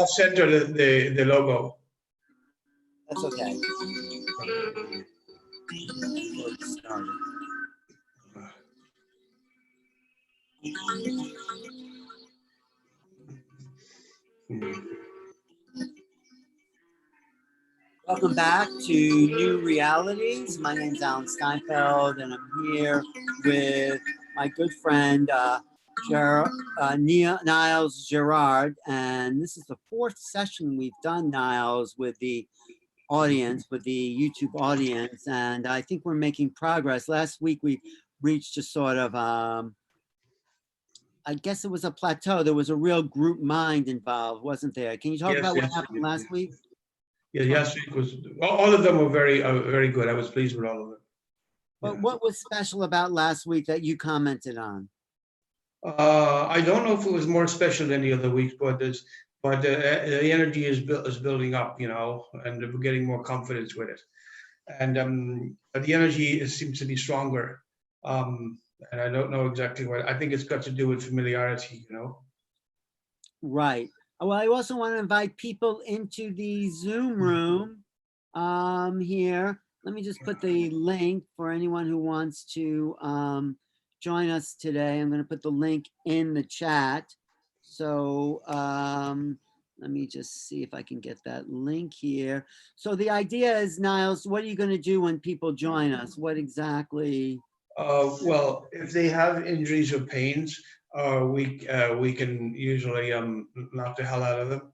off center the logo. That's okay. Welcome back to New Realities. My name's Alan Steinfeld, and I'm here with my good friend Nialls Gerard. And this is the fourth session we've done, Nialls, with the audience, with the YouTube audience. And I think we're making progress. Last week we reached a sort of, I guess it was a plateau. There was a real group mind involved, wasn't there? Can you talk about what happened last week? Yeah, last week was, all of them were very good. I was pleased with all of them. But what was special about last week that you commented on? I don't know if it was more special than the other weeks, but the energy is building up, you know, and we're getting more confidence with it. And the energy seems to be stronger. And I don't know exactly what. I think it's got to do with familiarity, you know. Right. Well, I also want to invite people into the Zoom room here. Let me just put the link for anyone who wants to join us today. I'm going to put the link in the chat. So let me just see if I can get that link here. So the idea is, Nialls, what are you going to do when people join us? What exactly? Well, if they have injuries or pains, we can usually knock the hell out of them.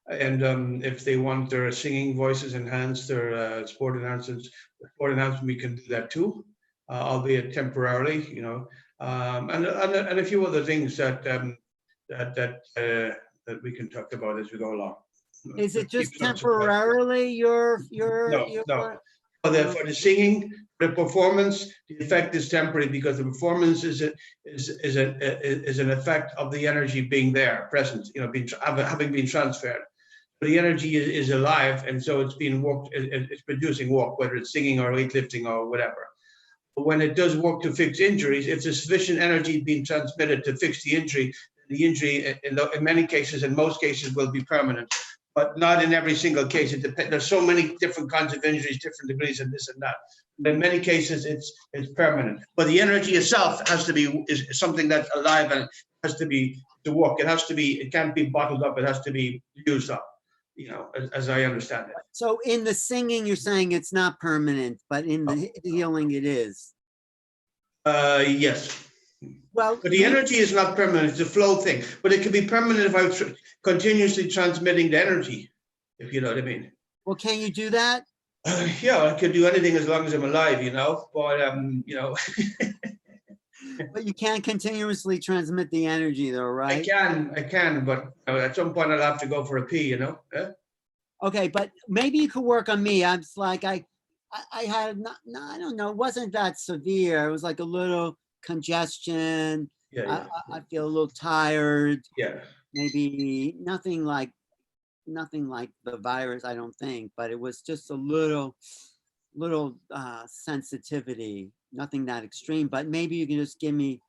And if they want their singing voices enhanced, their sport enhancement, we can do that too, albeit temporarily, you know. And a few other things that we can talk about as we go along. Is it just temporarily your No. For the singing, the performance, the effect is temporary because the performance is an effect of the energy being there, present, you know, having been transferred. But the energy is alive, and so it's being worked. It's producing work, whether it's singing or weightlifting or whatever. But when it does work to fix injuries, if there's sufficient energy being transmitted to fix the injury in many cases, in most cases, will be permanent. But not in every single case. It depends. There's so many different kinds of injuries, different degrees, and this and that. But in many cases, it's permanent. But the energy itself has to be is something that's alive and has to be to work. It has to be. It can't be bottled up. It has to be used up. You know, as I understand it. So in the singing, you're saying it's not permanent, but in the healing, it is. Yes. Well, but the energy is not permanent. It's a flow thing. But it can be permanent if I'm continuously transmitting the energy, if you know what I mean. Well, can you do that? Yeah, I can do anything as long as I'm alive, you know. But you know. But you can't continuously transmit the energy, though, right? I can, but at some point I'll have to go for a pee, you know. Yeah? Okay, but maybe you could work on me. I'm like I had I don't know. It wasn't that severe. It was like a little congestion. I feel a little tired. Yeah. Maybe nothing like the virus, I don't think, but it was just a little sensitivity. Nothing that extreme, but maybe you can just give me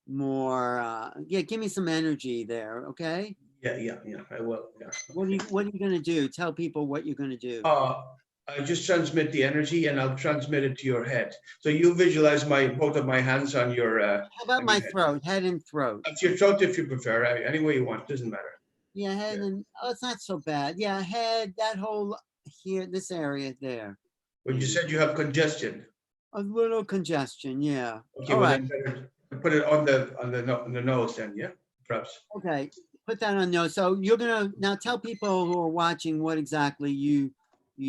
more. Give me some energy there, okay? Yeah. I will. Yeah. What are you gonna do? Tell people what you're gonna do. I just transmit the energy, and I'll transmit it to your head. So you visualize both of my hands on your. How about my throat, head and throat? It's your throat if you prefer. Any way you want, doesn't matter. Yeah, head and it's not so bad. Yeah, head, that whole here, this area there. But you said you have congestion. A little congestion, yeah. Okay, well then better put it on the nose then, yeah, perhaps. Okay, put that on nose. So you're gonna now tell people who are watching what exactly you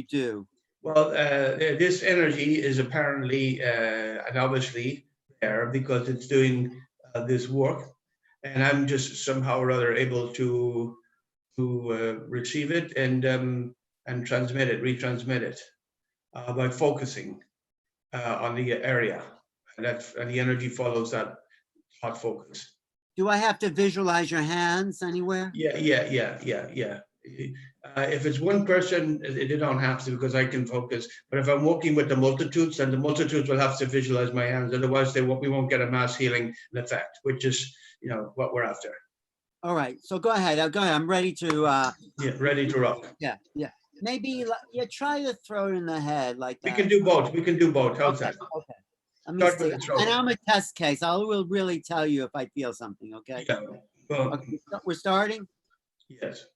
do. Well, this energy is apparently and obviously there because it's doing this work, and I'm just somehow or other able to receive it and transmit it, retransmit it by focusing on the area, and the energy follows that hot focus. Do I have to visualize your hands anywhere? Yeah. If it's one person, they don't have to because I can focus. But if I'm working with the multitudes, then the multitudes will have to visualize my hands. Otherwise, we won't get a mass healing effect, which is, you know, what we're after. All right, so go ahead. Go ahead. I'm ready to. Yeah, ready to rock. Yeah, yeah. Maybe you try to throw it in the head like We that. can do both. We can do both. How's Okay, that? okay. Let me Start with see. the throat. And I'm a test case. I will really tell you if I feel something. Okay. Yeah. Well, Okay. We're starting. yes.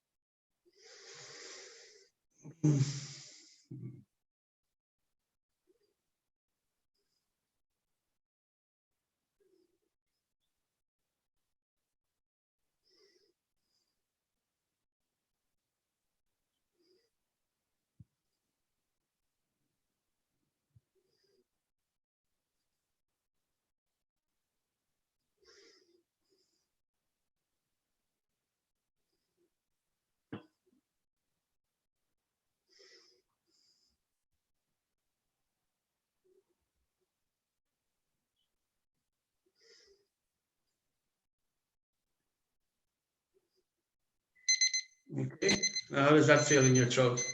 Okay. How does that feel in your throat?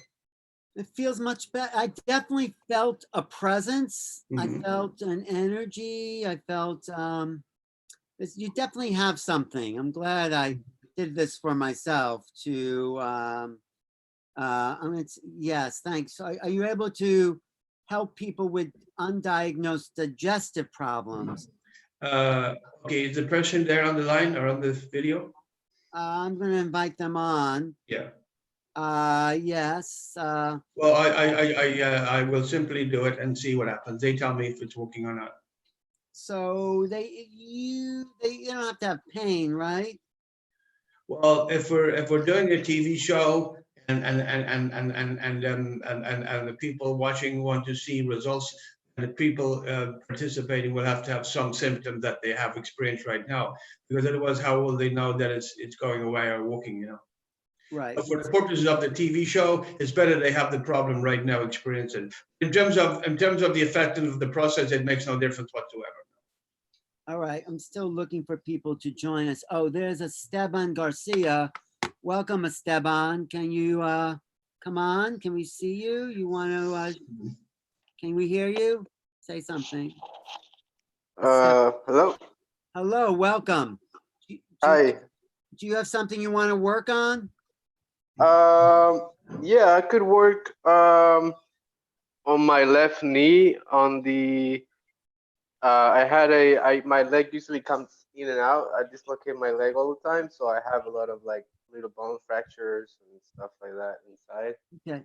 It feels much better. I definitely felt a presence. I Mhm. felt an energy. I felt you definitely have something. I'm glad I did this for myself to I mean, yes, thanks. Are you able to help people with undiagnosed digestive problems? Okay, is the person there on the line or on this video? I'm going to invite them on. Yeah. Yes. Well, I will simply do it and see what happens. They tell me if it's working or not. So you don't have to have pain, right? Well, if we're doing a TV show and the people watching want to see results, and the people participating will have to have some symptom that they have experienced right now, because otherwise, how will they know that it's going away or working? You know. Right. But for the purposes of the TV show, it's better they have the problem right now experiencing. In terms of the effectiveness of the process, it makes no difference whatsoever. All right. I'm still looking for people to join us. Oh, there's Esteban Garcia. Welcome, Esteban. Can you come on? Can we see you? You want to? Can we hear you? Say something. Hello. Hello. Welcome. Do, Hi. do you have something you want to work on? Yeah, I could work on my left knee on the I had my leg usually comes in and out. I dislocate my leg all the time, so I have a lot of like little bone fractures and stuff like that inside. Okay.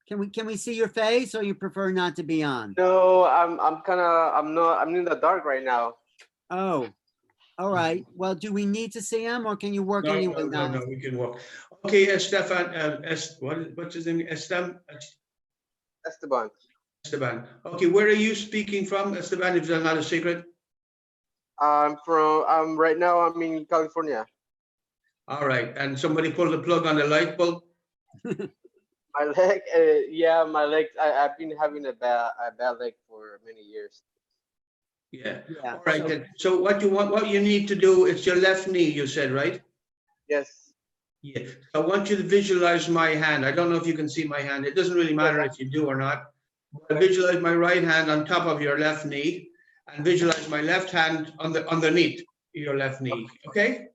Can we see your face, or you prefer not to be on? No, I'm in the dark right now. Oh, all right. Well, do we need to see him, or can you work No, anyway? no, we can walk. Okay, Stefan, what's his name? Esteban. Esteban. Okay, where are you speaking from, Esteban, if that's not a secret? Right now I'm in California. All right, and somebody pulled the plug on the light bulb? My leg, yeah, my legs. I've been having a bad leg for many years. Yeah. Yeah. All right, then. So what you need to do, it's your left knee, you said, right? Yes. Yeah. I want you to visualize my hand. I don't know if you can see my hand. It doesn't really matter if you do or not. But visualize my right hand on top of your left knee, and visualize my left hand underneath your left knee. Okay?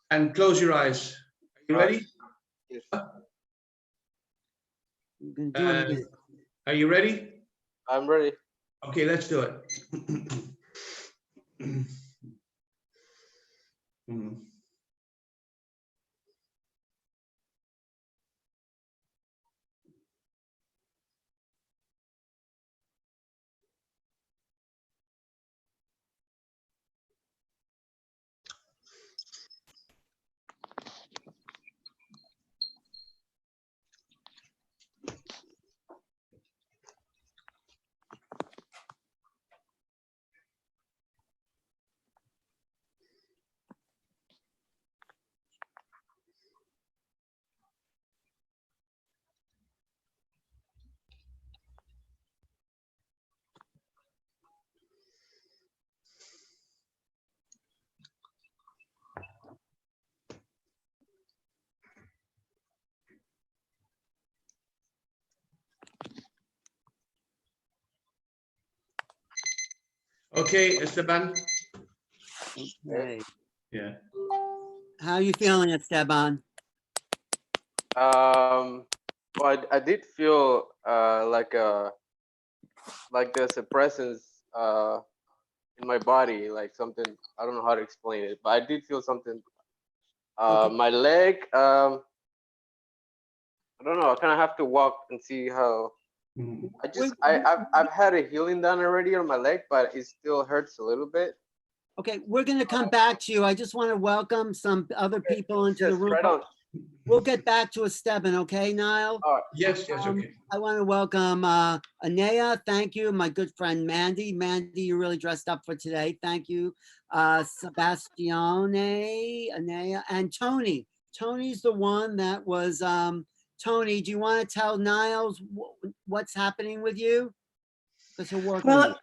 And close your eyes. Are you ready? Yes. You can do it. Are you ready? I'm ready. Okay, let's do it. Okay, Esteban. Okay. Yeah. How are you feeling, Esteban? Well, I did feel like there's a presence in my body, like something. I don't know how to explain it, but I did feel something. Okay. My leg. I don't know. I kind of have to walk and see how. Mhm. I've had a healing done already on my leg, but it still hurts a little bit. Okay, we're going to come back to you. I just want to welcome some other people into the Yes, room. right on. We'll get back to Esteban, okay, Niall? Yes, yes, okay. I want to welcome Anea. Thank you. My good friend Mandy. Mandy, you really dressed up for today. Thank you. Sebastiane, Anea, and Tony. Tony's the one that was, Tony, do you want to tell Niles what's happening with you? Because he'll work with you. Well,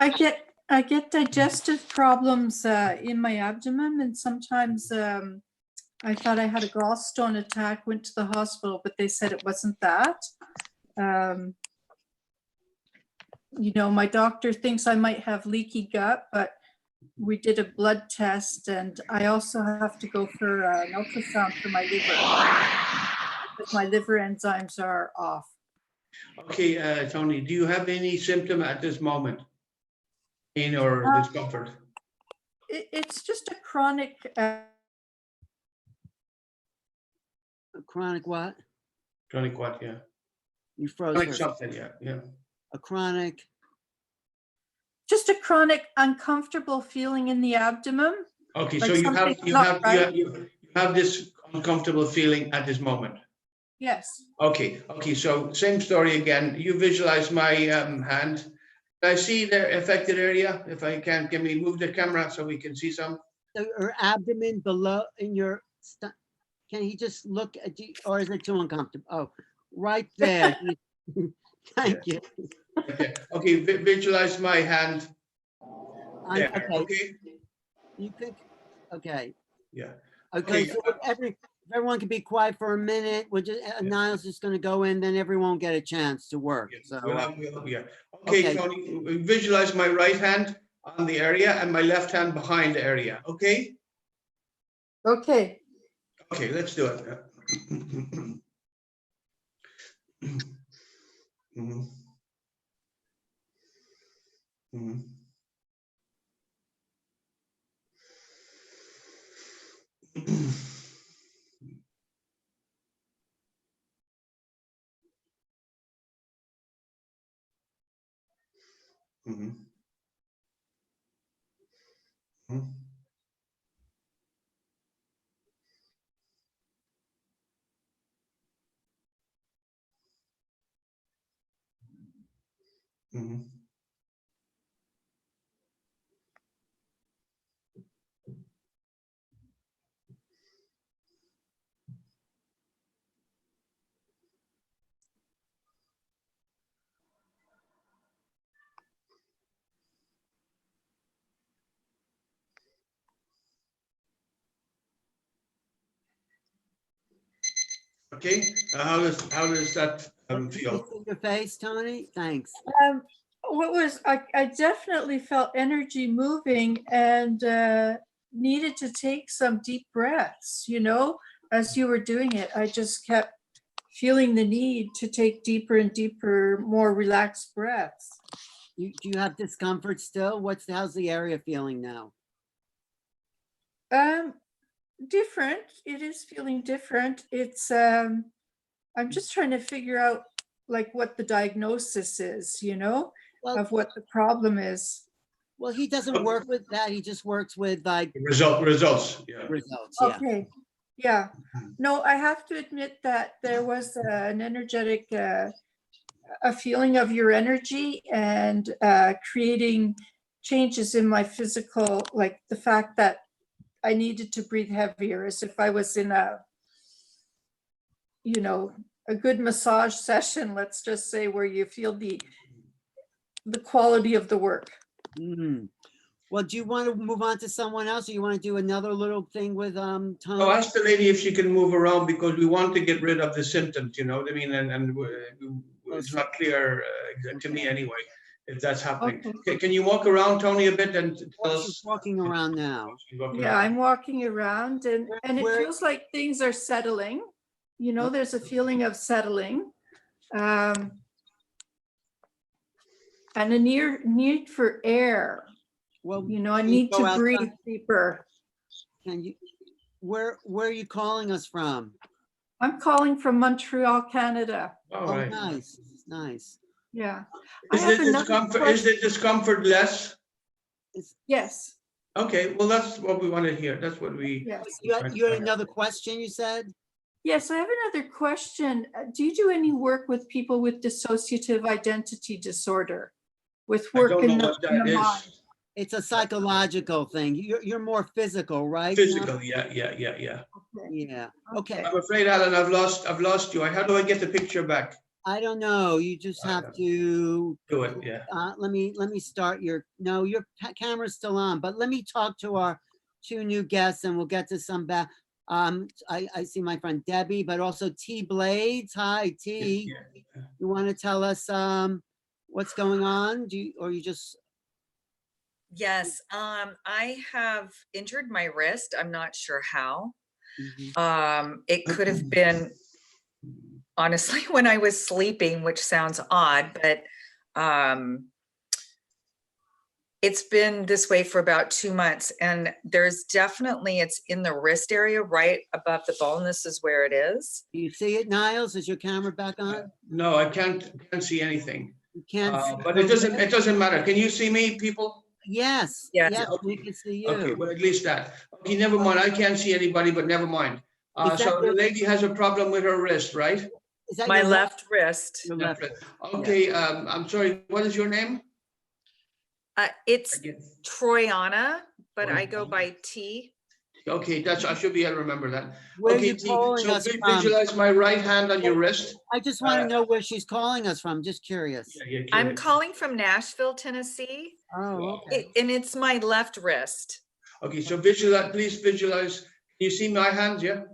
I get digestive problems in my abdomen, and sometimes I thought I had a gallstone attack, went to the hospital, but they said it wasn't that. You know, my doctor thinks I might have leaky gut, but we did a blood test, and I also have to go for an ultrasound for my liver because my liver enzymes are off. Okay, Tony, do you have any symptom at this moment? Pain or discomfort? It's just a chronic. Chronic what? Chronic what, yeah. You froze Chronic her. something, yeah, yeah. A chronic. Just a chronic uncomfortable feeling in the abdomen. Okay, Like so you something's not right. have this uncomfortable feeling at this moment. Yes. Okay, okay, so same story again. You visualize my hand. Can I see the affected area? If I can we move the camera so we can see some? Her abdomen below in your can he just look at you, or is it too uncomfortable? Oh, right there. Thank you. Okay, okay, visualize my hand. There, Okay. okay? You think, okay. Yeah. Okay, Okay, so if everyone can be quiet for a minute, we're just, Niall's just gonna go in, then everyone will get a chance to work, so. yeah. Okay, Okay. Tony, visualize my right hand on the area and my left hand behind the area, okay? Okay. Okay, let's do it. Mhm. Mhm. Mhm. Mhm. Mhm. Okay, how does that Can you feel? see your face, Tony? Thanks. I definitely felt energy moving and needed to take some deep breaths, you know, as you were doing it. I just kept feeling the need to take deeper and deeper, more relaxed breaths. Do you have discomfort still? How's the area feeling now? Different. It is feeling different. It's I'm just trying to figure out like what the diagnosis is, you know, Well, of what the problem is. well, he doesn't work with that. He just works with like Results, yeah. results. Yeah. Okay. Yeah. No, I have to admit that there was an energetic, a feeling of your energy and creating changes in my physical, like the fact that I needed to breathe heavier, as if I was in a, you know, a good massage session, let's just say, where you feel the quality of the work. Mm. Well, do you want to move on to someone else, or you want to do another little thing with Tony? Oh, ask the lady if she can move around because we want to get rid of the symptoms, you know what I mean? And it's not clear to me anyway. if that's happening. Okay. Can you walk around, Tony, a bit and tell Well, us? she's walking around now. Yeah, I'm walking around and it Where- feels like things are settling. You know, there's a feeling of settling. And a need for air. Well, You know, I can you need go to outside? breathe deeper. Can you, where are you calling us from? I'm calling from Montreal, Canada. All Oh, right. nice, nice. Yeah. Is the discomfort less? Yes, Okay, well, that's what we want to hear. That's what we. yes. You had another question, you said? Yes, I have another question. Do you do any work with people with dissociative identity disorder? With I work don't in know the, what in that the mind? is. It's a psychological thing. You're more physical, right? Physical, yeah. Okay. Yeah, okay. I'm afraid, Alan, I've lost you. How do I get the picture back? I don't know. You just I have don't to, Do it, yeah. let me start your camera's still on, but let me talk to our two new guests and we'll get to some back. I see my friend Debbie, but also T Blades. Hi, T. Yeah. You want to tell us what's going on? Or you just, Yes, I have injured my wrist. I'm not sure how. Mhm. It could have been honestly when I was sleeping, which sounds odd, but it's been this way for about 2 months, and there's definitely, it's in the wrist area right above the bone. This is where it is. Do you see it, Niles? Is your camera back on? No, I can't see anything. You can't see But the it doesn't matter. Can you see me, people? Yes, Yes. yes, we can see you. Okay, well, at least that. Okay, never mind. I can't see anybody, but never mind. Is that So the your- lady has a problem with her wrist, right? Is that My your left wrist. Your left. Okay, I'm sorry. What is your name? It's Again. Troyana, but I go Troyana. by T. Okay, I should be able to remember that. Where are Okay, you T, calling so us from? visualize my right hand on your wrist. I just want to know where she's calling us from. Just curious. Yeah, I'm curious. calling from Nashville, Tennessee, Oh, okay. and it's my left wrist. Okay, so please visualize. Can you see my hands? Yeah.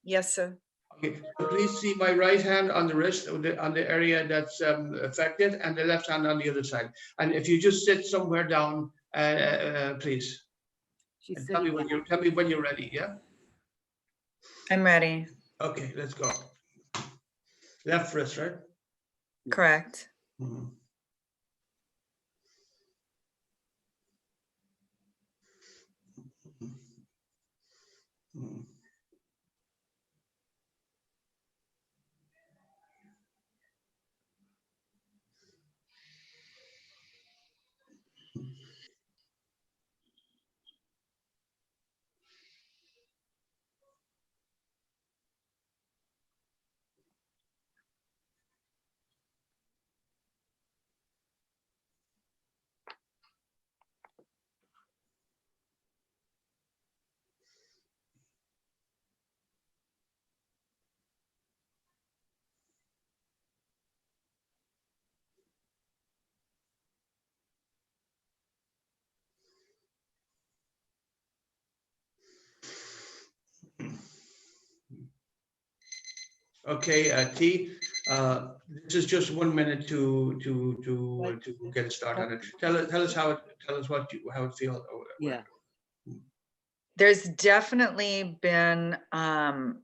Yes, sir. Okay, so please see my right hand on the wrist, on the area that's affected, and the left hand on the other side. And if you just sit somewhere down, please. She's And tell me sitting when you're ready. Yeah. I'm ready. Okay, let's go. Left wrist, right? Correct. Mhm. Mhm. Okay, T, this is just 1 minute to get a start on it. Tell us how it feels. Yeah. There's definitely been, wow,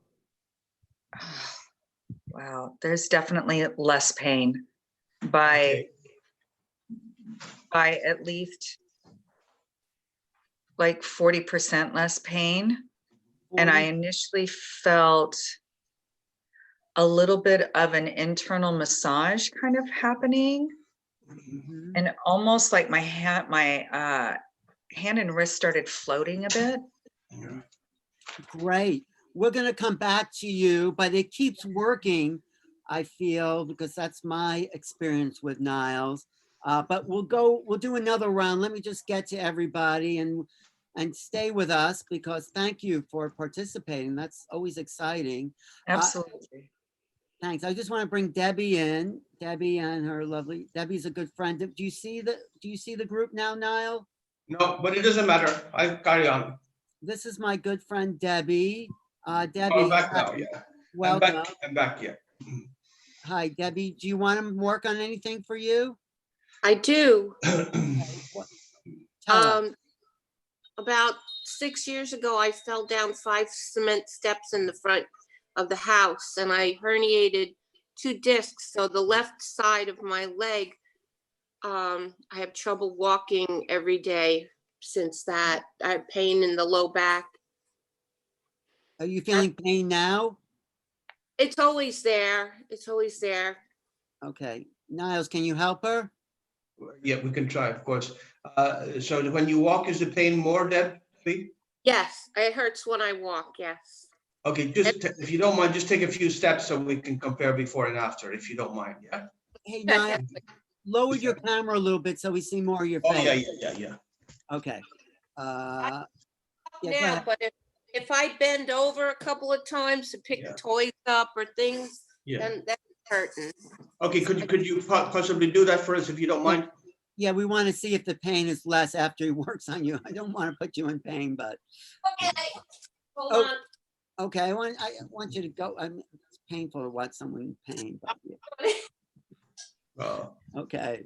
there's definitely less pain by at least like 40% less pain. And I initially felt a little bit of an internal massage kind of happening, Mhm. and almost like my hand and wrist started floating a bit. Great. We're going to come back to you, but it keeps working, I feel, because that's my experience with Niles. But we'll do another round. Let me just get to everybody and stay with us, because thank you for participating. That's always exciting. Absolutely. Thanks. I just want to bring Debbie in. Debbie and her lovely, Debbie's a good friend. Do you see the group now, Niall? No, but it doesn't matter. I carry on. This is my good friend, Debbie. Debbie, I'm back now, yeah. welcome. I'm back, yeah. Hi, Debbie. Do you want to work on anything for you? I do. What- Tell us. About 6 years ago, I fell down 5 cement steps in the front of the house and I herniated 2 discs. So the left side of my leg, I have trouble walking every day since that. I have pain in the low back. Are you feeling pain now? It's always there. It's always there. Okay. Niles, can you help her? Yeah, we can try, of course. So when you walk, is the pain more, Debbie? Yes, it hurts when I walk. Yes. Okay, just if you don't mind, just take a few steps so we can compare before and after, if you don't mind, yeah? Hey, Niles, lower your camera a little bit so we see more of your Oh, face. yeah. Okay. Yeah, go Now, ahead. but if I bend over a couple of times to pick Yeah. toys up or things, Yeah. then that's hurting. Okay, could you possibly do that for us, if you don't mind? Yeah, we want to see if the pain is less after he works on you. I don't want to put you in pain, but Okay. Hold Oh. on. okay. I want you to go. It's painful to watch someone in pain, but yeah. Okay.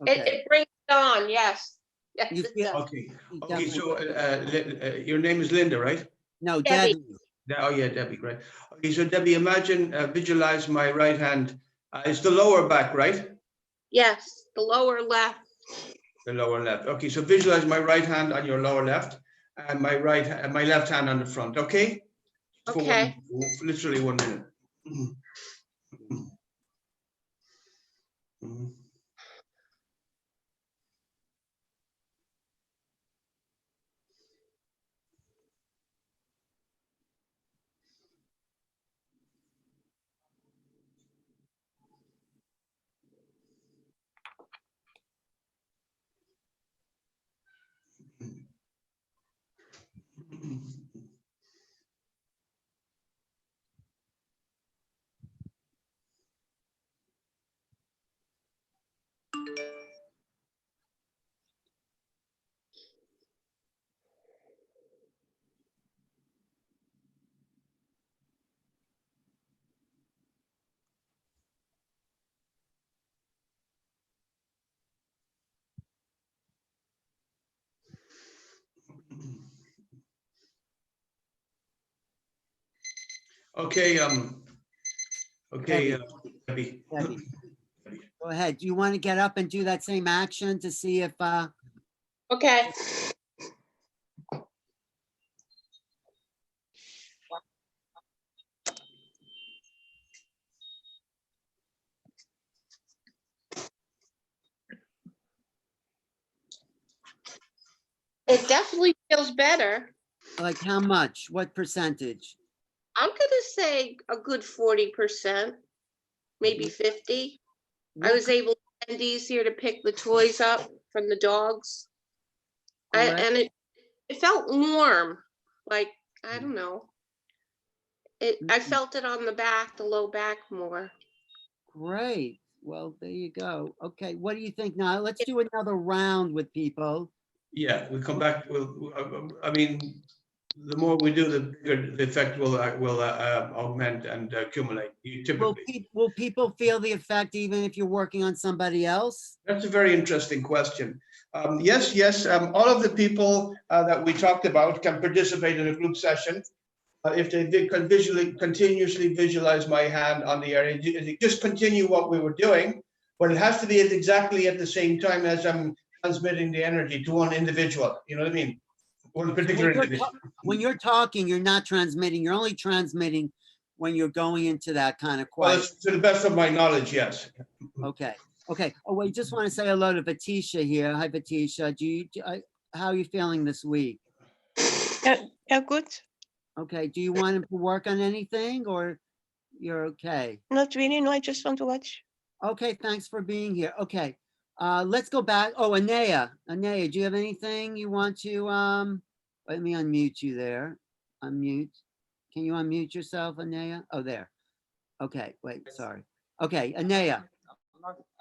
Okay. It brings it on. Yes. Yes, You it feel- does. Okay, You okay, so definitely- your name is Linda, right? no, Debbie. Debbie. Oh, yeah, Debbie, great. Okay, so Debbie, imagine, visualize my right hand. It's the lower back, right? Yes, the lower left. The lower left. Okay, so visualize my right hand on your lower left and my left hand on the front, okay? For Okay. literally 1 minute. Okay, okay, Debbie. Debbie. Go ahead. Do you want to get up and do that same action to see if Okay. It definitely feels better. like how much? What percentage? I'm gonna say a good 40%, maybe 50. I What was able to bend easier to pick the toys up from the dogs. Correct. And it felt warm, like, I don't know. I felt it on the back, the low back more. Great. Well, there you go. Okay, what do you think now? Let's do another round with people. Yeah, we come back. I mean, the more we do, the bigger the effect will augment and accumulate. Will people feel the effect even if you're working on somebody else? That's a very interesting question. Yes. All of the people that we talked about can participate in a group session. If they can continuously visualize my hand on the area, just continue what we were doing, but it has to be exactly at the same time as I'm transmitting the energy to one individual. You know what I mean? One particular individual. When you're talking, you're not transmitting. You're only transmitting when you're going into that kind of Well, quiet. to the best of my knowledge, yes. Okay. Okay. Oh, wait, just want to say hello to Batisha here. Hi, Batisha. How are you feeling this week? Yeah, good. Okay. Do you want him to work on anything or you're okay? Not really. No, I just want to watch. Okay. Thanks for being here. Okay. Let's go back. Oh, Anaya. Anaya, do you have anything you want to, let me unmute you there. Unmute. Can you unmute yourself, Anaya? Oh, there. Okay. Wait, sorry. Okay. Anaya.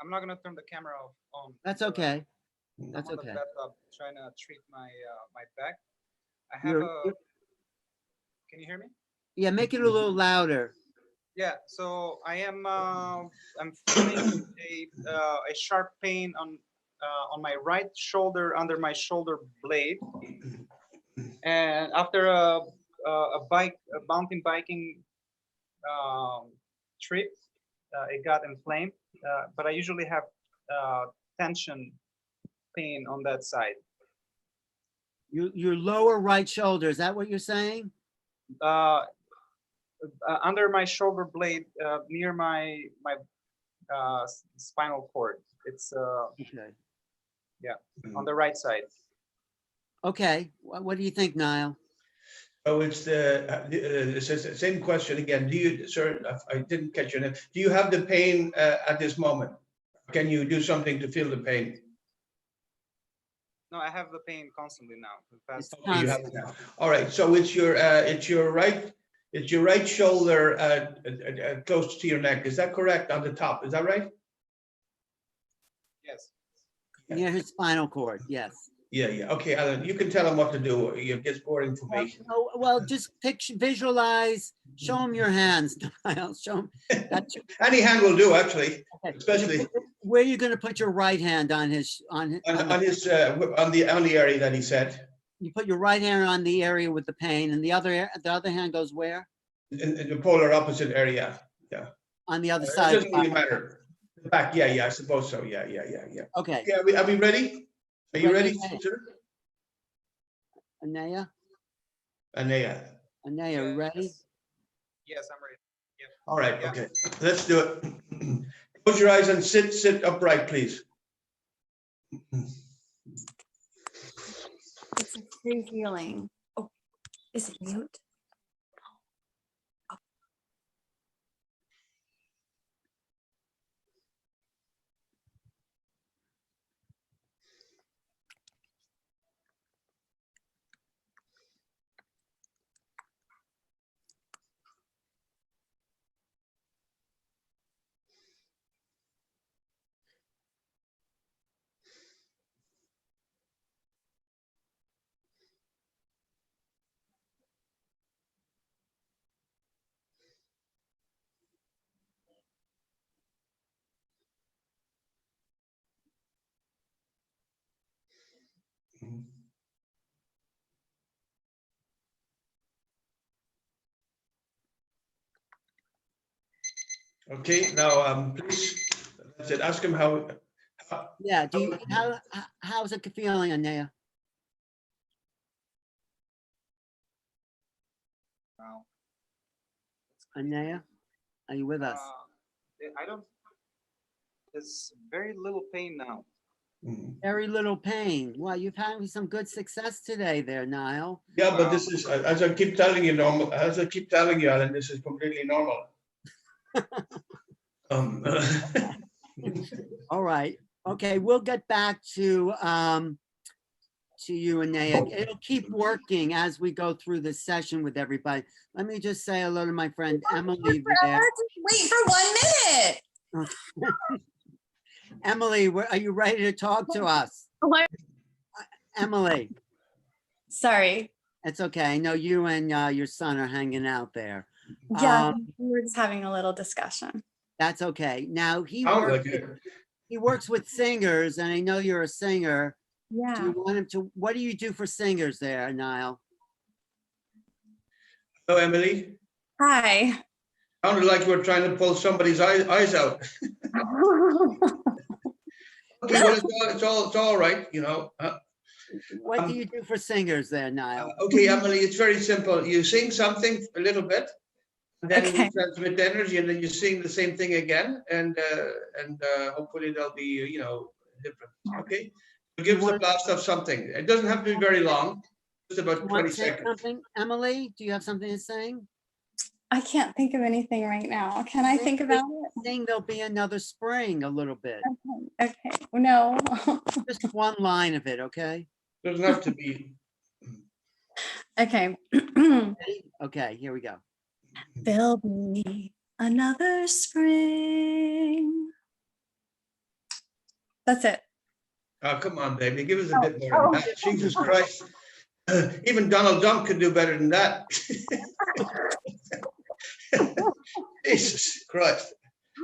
I'm not gonna turn the camera on. That's okay. I'm That's on the okay. laptop trying to treat my my back. I have You're- Can you hear me? Yeah, make it a little louder. Yeah, so I'm feeling a sharp pain on my right shoulder under my shoulder blade, and after a mountain biking trip, it got inflamed. But I usually have tension pain on that side. Your lower right shoulder, is that what you're saying? Under my shoulder blade, near my spinal cord. It's Okay. on the right side. Okay, what do you think, Niall? So it's the same question again. Do you, sir, I didn't catch your name. Do you have the pain at this moment? Can you do something to feel the pain? No, I have the pain constantly now. For the past It's You have it now. All right. So it's your right shoulder close to your neck. Is that correct? On the top. Is that right? yes. Near his spinal cord, yes. Yeah. Okay, Alan, you can tell him what to do. It gets boring for me. Well, just visualize, show him your hands, Niall, show him. Any hand will do, actually, Okay. especially Where are you gonna put your right hand on his, on the area that he said. you put your right hand on the area with the pain, and the other hand goes where? In the polar opposite area. Yeah. On the other It side. doesn't really matter. The back, yeah, I suppose so. Yeah. Okay, Okay, are we ready? Are you ready, sir? Anaya, Anaya. you ready? Yes, I'm ready. Yeah. All right, Yeah. okay, let's do it. Close your eyes and sit upright, please. It's a free healing. Oh, is it mute? Okay, now, please, that's it. Ask him how. Yeah, how's it feeling, Anaya? Wow. Anaya, are you with us? I don't. There's very little pain now. Very little pain. Well, you've had some good success today there, Niall. Yeah, but this is, as I keep telling you, Alan, this is completely normal. All right. Okay, we'll get back to you, Anaya. It'll keep working as we go through the session with everybody. Let me just say hello to my friend Emily there. Wait for 1 minute. Emily, are you ready to talk to us? Hello. Emily, Sorry. it's okay. I know you and your son are hanging out there. Yeah, we were just having a little discussion. That's okay. Now he Sounds works with singers, and I know you're a singer. Do Yeah. you want him to? What do you do for singers there, Niall? Hello, Emily. Hi. Sounded like you were trying to pull somebody's eyes out. Okay, well, it's all right, you know. What do you do for singers there, Niall? Okay, Emily, it's very simple. You sing something a little bit, and then Okay. you transmit the energy, and then you sing the same thing again, and hopefully they'll be, you know, different. Okay, so give us a blast of something. It doesn't have to be very long, just about You 20 want to say seconds. something, Emily? Do you have something to sing? I can't think of anything right now. Can I think about it? Sing "There'll Be Another Spring" a little bit. Okay. No. Just one line of it, okay? Doesn't have to be. Okay. Ready? Okay, here we go. There'll be another spring. That's it. Oh, come on, baby, give us a bit more than that. Jesus Christ. Even Donald Trump could do better than that. Jesus Christ.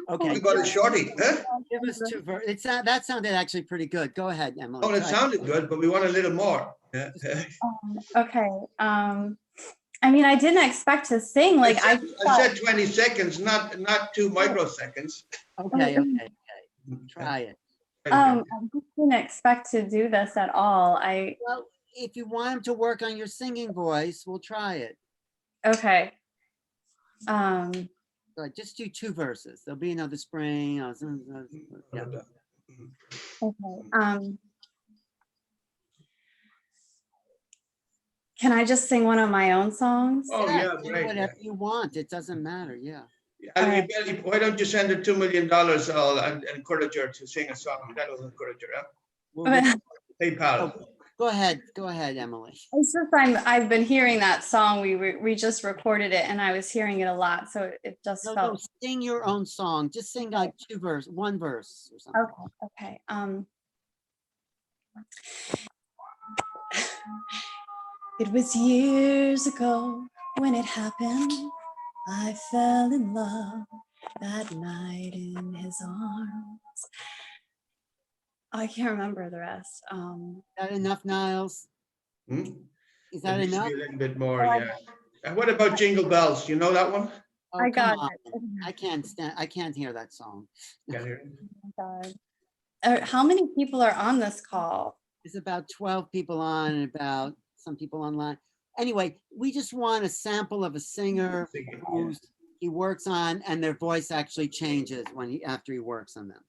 Okay. We got a shorty, huh? Give us two verses. That sounded actually pretty good. Go ahead, Emily. Oh, it Try sounded good, but we want a little more. Yeah. Okay. I mean, I didn't expect to sing. Like I said 20 seconds, not 2 microseconds. Okay. Try it. I just didn't expect to do this at all. Well, if you want him to work on your singing voice, we'll try it. Okay. Right, just do 2 verses. There'll be another spring. Yeah. Okay. Can I just sing one of my own songs? Oh, Yeah, yeah, do great. whatever you want. It doesn't matter. Yeah. And why don't you send her $2 million and encourage her to sing a song? That will encourage her. Huh? Well, PayPal. Go ahead, Emily. It's just I've been hearing that song. We just recorded it, and I was hearing it a lot, so it just No, felt. sing your own song. Just sing like 1 verse or something. Okay. It was years ago when it happened. I fell in love that night in his arms. I can't remember the rest. Is that enough, Niles? Hmm? Is that It needs to enough? be a little bit more, yeah. And what about Jingle Bells? You know that one? Oh, I come got on. it. I can't hear that song. Can you hear it? Oh my God. How many people are on this call? There's about 12 people on and about some people online. Anyway, we just want a sample of a singer Singing, who's he works on and their voice actually changes after he works on them.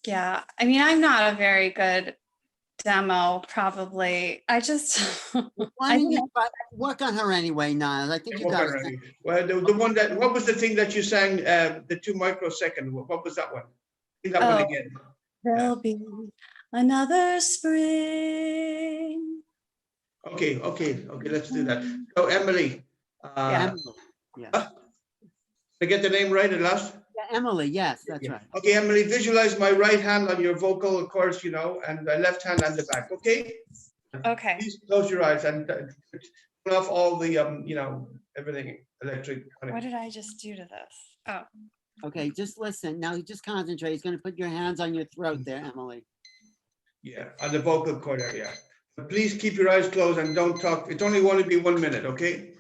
Yeah, I mean, I'm not a very good demo, probably. I just, Why don't you work on her anyway, Niles? I think you got it. Well, the one that, what was the thing that you sang, the 2 microsecond, what was that one? Sing that one again. There'll be another spring. Okay, let's do that. So Emily, Yeah, did I get the name right at last? yeah, Emily, yes, that's right. Okay, Emily, visualize my right hand on your vocal cords, you know, and my left hand on the back, okay? Okay. Please close your eyes and turn off all the, you know, everything electric. What did I just do to this? Oh, Okay, just listen. Now just concentrate. He's going to put your hands on your throat there, Emily. Yeah, on the vocal cord area. But please keep your eyes closed and don't talk. It's only going to be 1 minute, okay?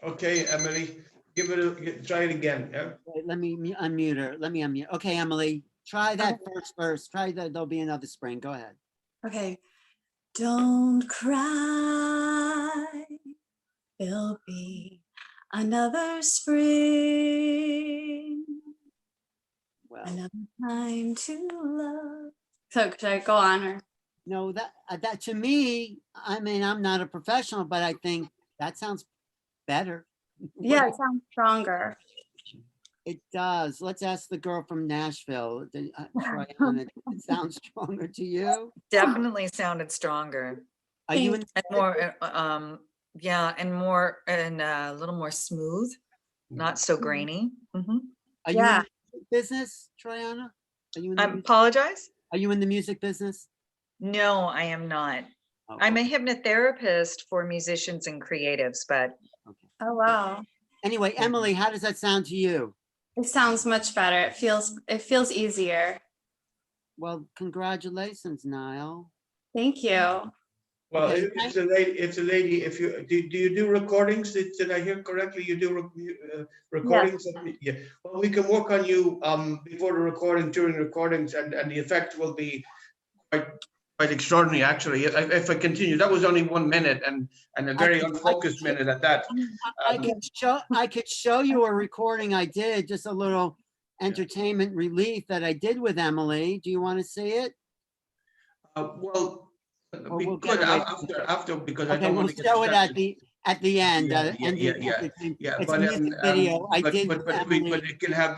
Okay, Emily, try it again. Yeah. Wait, let me unmute her. Let me unmute. Okay, Emily, try that first verse. Try that. There'll be another spring. Go ahead. okay. Don't cry. There'll be another spring. Well, Another time to love. So could I go on or? no, that to me, I mean, I'm not a professional, but I think that sounds better. Yeah, it sounds stronger. It does. Let's ask the girl from Nashville. It sounds stronger to you? Definitely sounded stronger. Are you in? And more, yeah, and a little more smooth, not so grainy. Mhm. Are you in the music business, Triana? Are you in I the, apologize. are you in the music business? No, I am not. Oh, I'm a hypnotherapist for musicians and creatives, but okay. Oh, wow. Anyway, Emily, how does that sound to you? It sounds much better. It feels easier. Well, congratulations, Niall. Thank you. Well, Okay, it's a lady. It's a lady. If you do you do recordings? Did I hear correctly? You do recordings? Yeah. Well, we can work on you before the recording, during recordings, and the effect will be quite extraordinary. Actually, if I continue, that was only 1 minute and a very unfocused minute at that. I could show you a recording I did, just a little entertainment relief that I did with Emily. Do you want to see it? Well, Or we we'll could get away after because I Okay, don't we'll want to get show it distracted. at the end. Yeah, ending yeah. everything. Yeah, It's but a music video. I did with but Emily. it can have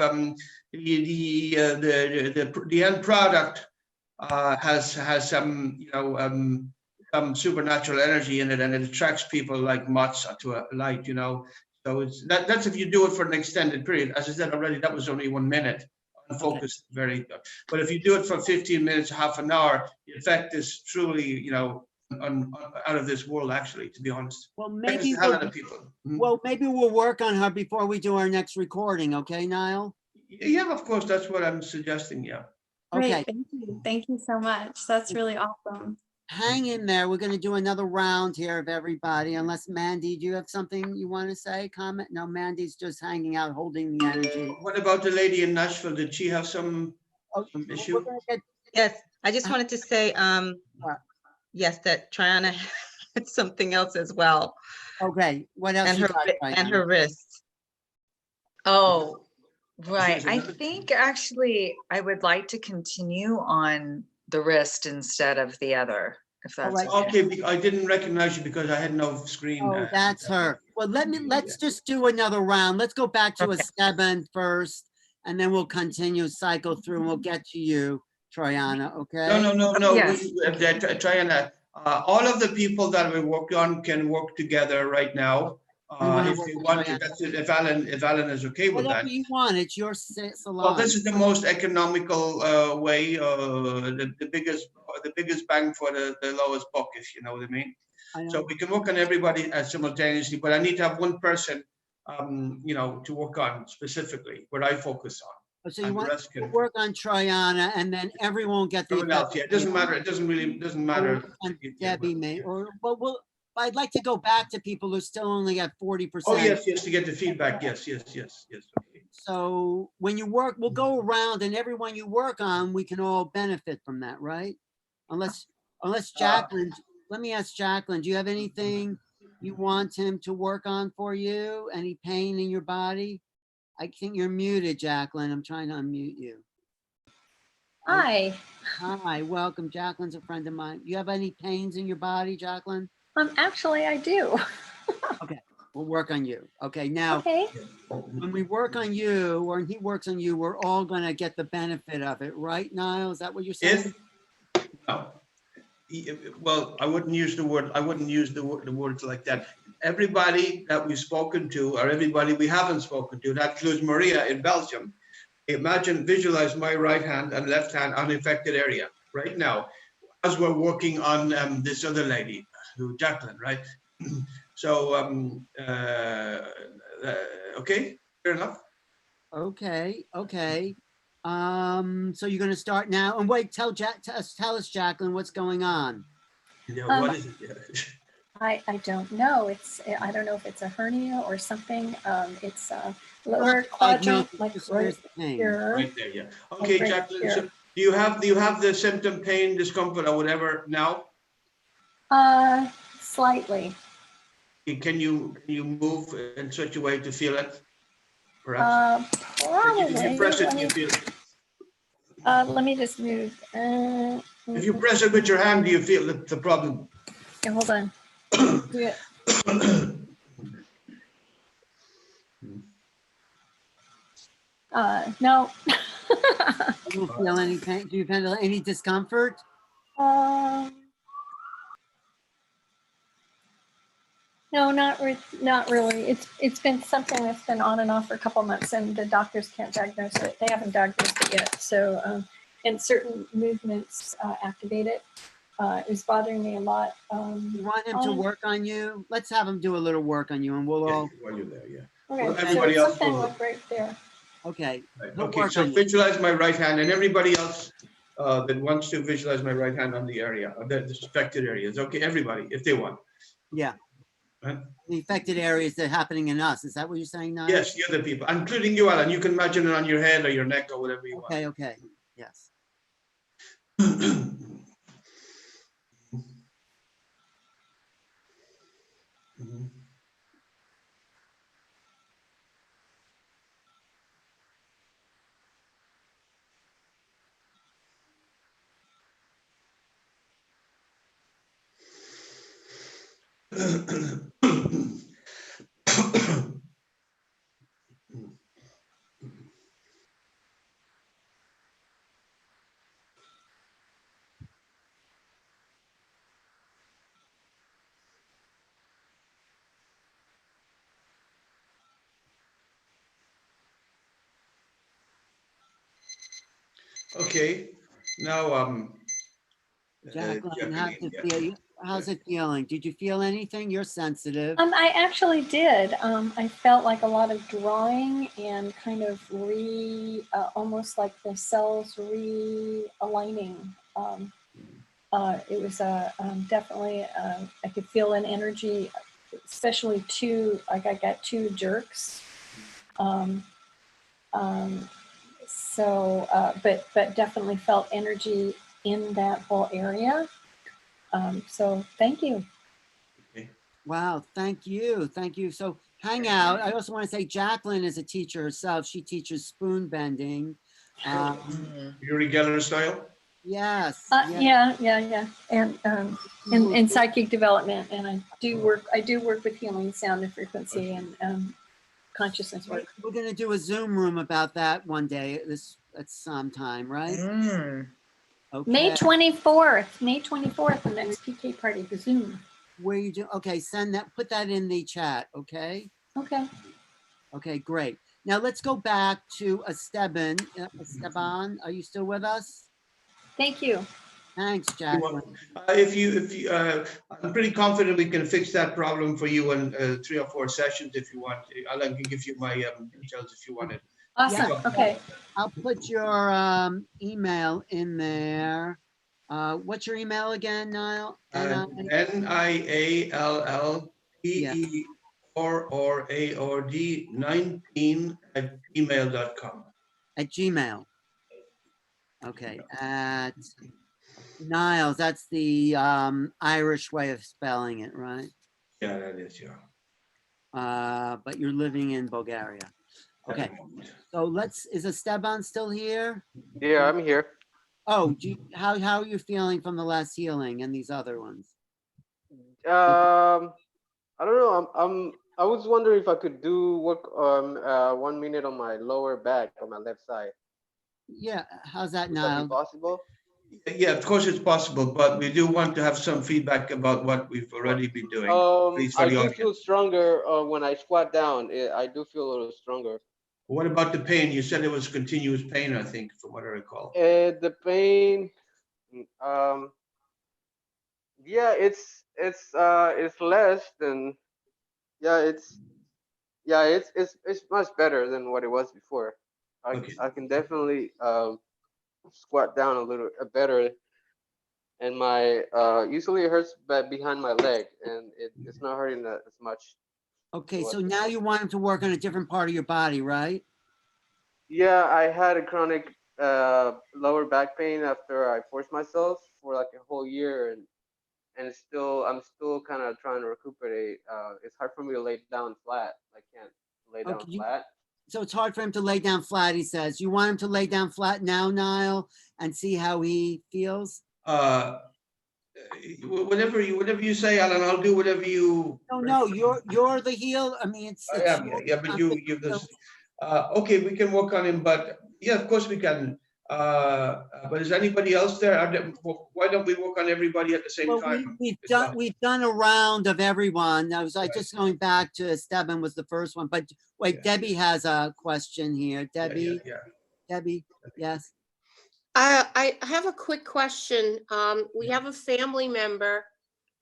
the end product has some some supernatural energy in it, and it attracts people like moths to a light. So it's that's if you do it for an extended period. As I said already, that was only 1 minute, unfocused, very good. But if you do it for 15 minutes, half an hour, the effect is truly out of this world. Actually, to be honest. Well, Affects maybe the hell out of people. maybe we'll work on her before we do our next recording. Okay, Niall? Yeah, of course, that's what I'm suggesting. Yeah. Great, Okay, thank you. Thank you so much. That's really awesome. hang in there. We're going to do another round here of everybody. Unless Mandy, do you have something you want to say? Comment? No, Mandy's just hanging out, holding the energy. What about the lady in Nashville? Did she have some Oh, issue? we're gonna get- Yes, I just wanted to say, yes, that Triana had something else as well, Okay, what else and you her got? and her wrist. Oh, right. Yes, I another- think actually I would like to continue on the wrist instead of the other, if that's right. okay. Okay, I didn't recognize you because I had no screen. Oh, that's her. Well, let's just do another round. Let's go back to a Okay. 7 first, and then we'll continue, cycle through, and we'll get to you, Triana, okay? No. Yes. Triana, all of the people that we work on can work together right now. We wanna If work you with want to, Triana. that's it. If Alan is okay with that. Whatever you want, it's your Well, salon. this is the most economical way, the biggest bang for the lowest buck, if you know what I mean. I So know. we can work on everybody simultaneously, but I need to have one person, to work on specifically what I focus on. So you and the want rest to can- work on Triana, and then everyone will get the. Everyone else, yeah, it doesn't matter. It doesn't matter. And Debbie may, well, I'd like to go back to people who still only got 40%. Oh, yes, to get the feedback. Yes. Okay. So when you work, we'll go around, and everyone you work on, we can all benefit from that, right? Unless Jacqueline, let me ask Jacqueline, do you have anything you want him to work on for you? Any pain in your body? I think you're muted, Jacqueline. I'm trying to unmute you. Hi, Hi, welcome. Jacqueline's a friend of mine. You have any pains in your body, Jacqueline? actually I do. We'll work on you. Okay, now, Okay, when we work on you, or he works on you, we're all gonna get the benefit of it, right, Niall? Is that what you're saying? No. Well, I wouldn't use the word. I wouldn't use the words like that. Everybody that we've spoken to, or everybody we haven't spoken to, that includes Maria in Belgium. Visualize my right hand and left hand unaffected area right now, as we're working on this other lady, Jacqueline, right? So, okay, fair enough. Okay. So you're gonna start now, and wait, tell us, Jacqueline, what's going on? Yeah, what is it? I don't know. I don't know if it's a hernia or something. It's a lower quadrant, like Just right where's the pain? here. Right there, yeah. Okay, Right Jacqueline, here. so do you have the symptom, pain, discomfort, or whatever now? Slightly. Can you move in such a way to feel it? Perhaps. Probably. If you press it, you feel it. Let me just move. If you press it with your hand, do you feel the problem? Okay, hold on. Yeah. No. You don't feel any pain? Do you feel any discomfort? No, not really. It's been something that's been on and off for a couple months, and the doctors can't diagnose it. They haven't diagnosed it yet. So, and certain movements activate it. It's bothering me a lot. You want him to work on you? Let's have him do a little work on you, and we'll all. While you're there, yeah. Okay, Well, so everybody it's else something will- like right there. Okay. Right, He'll okay, work so on you. visualize my right hand, and everybody else that wants to visualize my right hand on the area, the affected areas. Okay, everybody, if they want. Yeah. Right? The affected areas that are happening in us. Is that what you're saying, Niall? Yes, the other people, including you, Alan. You can imagine it on your head or your neck or whatever you Okay, okay. Yes. want. Mhm. Okay, now Jacqueline, Jacqueline, yeah. how's it feeling? Did you feel anything? You're sensitive. I actually did. I felt like a lot of drawing and kind of almost like the cells realigning. It was definitely, I could feel an energy, especially like I got 2 jerks. But definitely felt energy in that whole area. So thank you. Wow, thank you. Thank you. So hang out. I also want to say Jacqueline is a teacher herself. She teaches spoon bending. Your regular style? Yes. Yeah. And in psychic development, and I do work with healing sound and frequency and consciousness work. We're going to do a Zoom room about that one day at some time, right? Okay. May 24th, the next PK party, the Zoom. Where you do? Okay, put that in the chat. Okay. Okay. Okay, great. Now let's go back to Esteban. Esteban, are you still with us? Thank you. Thanks, Jacqueline. If you, I'm pretty confident we can fix that problem for you in 3 or 4 sessions if you want. Alan can give you my details if you want it. Awesome. Yeah. Okay. I'll put your email in there. What's your email again, Niall? NIALLPERRAORD 19@gmail.com. At Gmail. Okay. At Nialls, that's the Irish way of spelling it, right? Yeah, that is, yeah. But you're living in Bulgaria. Okay. So is Esteban still here? Yeah, I'm here. Oh, how are you feeling from the last healing and these other ones? I don't know. I was wondering if I could do work 1 minute on my lower back on my left side. Yeah, how's that Would now? that be possible? Yeah, of course it's possible, but we do want to have some feedback about what we've already been doing. I do feel stronger when I squat down. I do feel a little stronger. What about the pain? You said it was continuous pain, I think, from what I recall. The pain, yeah, it's less than, it's much better than what it was before. I can definitely squat down a little better, and my usually it hurts behind my leg, and it's not hurting that as much. Okay, so now you want him to work on a different part of your body, right? Yeah, I had a chronic lower back pain after I forced myself for like a whole year, and I'm still kind of trying to recuperate. It's hard for me to lay down flat. I can't lay down flat. So it's hard for him to lay down flat, he says. You want him to lay down flat now, Niall, and see how he feels? Whatever you say, Alan, I'll do whatever you. No, you're the heel. I mean, it's yeah, but you give this. Okay, we can work on him, but yeah, of course we can. But is anybody else there? Why don't we work on everybody at the same time? We've done a round of everyone. I was just going back to Esteban was the first one, but wait, Debbie has a question here. Debbie, Debbie, yes. I have a quick question. We have a family member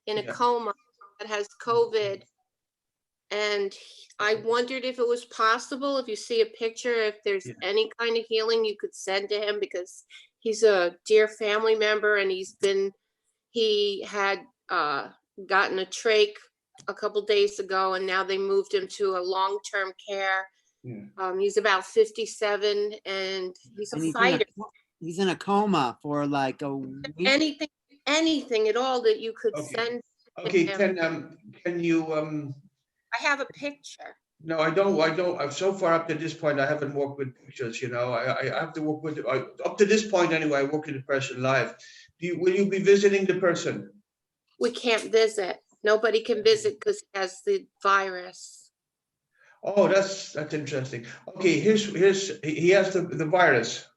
in a coma that has COVID. And I wondered if it was possible, if you see a picture, if there's any kind of healing you could send to him, because He's a dear family member, and he had gotten a trach a couple days ago, and now they moved him to a long-term care. Yeah. He's about 57, and he's a And fighter. he's in a coma for like a week. Anything at all that you could Okay. send Okay, him. can you, I have a picture. no, I don't, I'm so far up to this point, I haven't worked with pictures, you know, I have to work with, up to this point anyway, I work in the person live. Will you be visiting the person? We can't visit. Nobody can visit because he has the virus. Oh, that's interesting. Okay, he has the virus.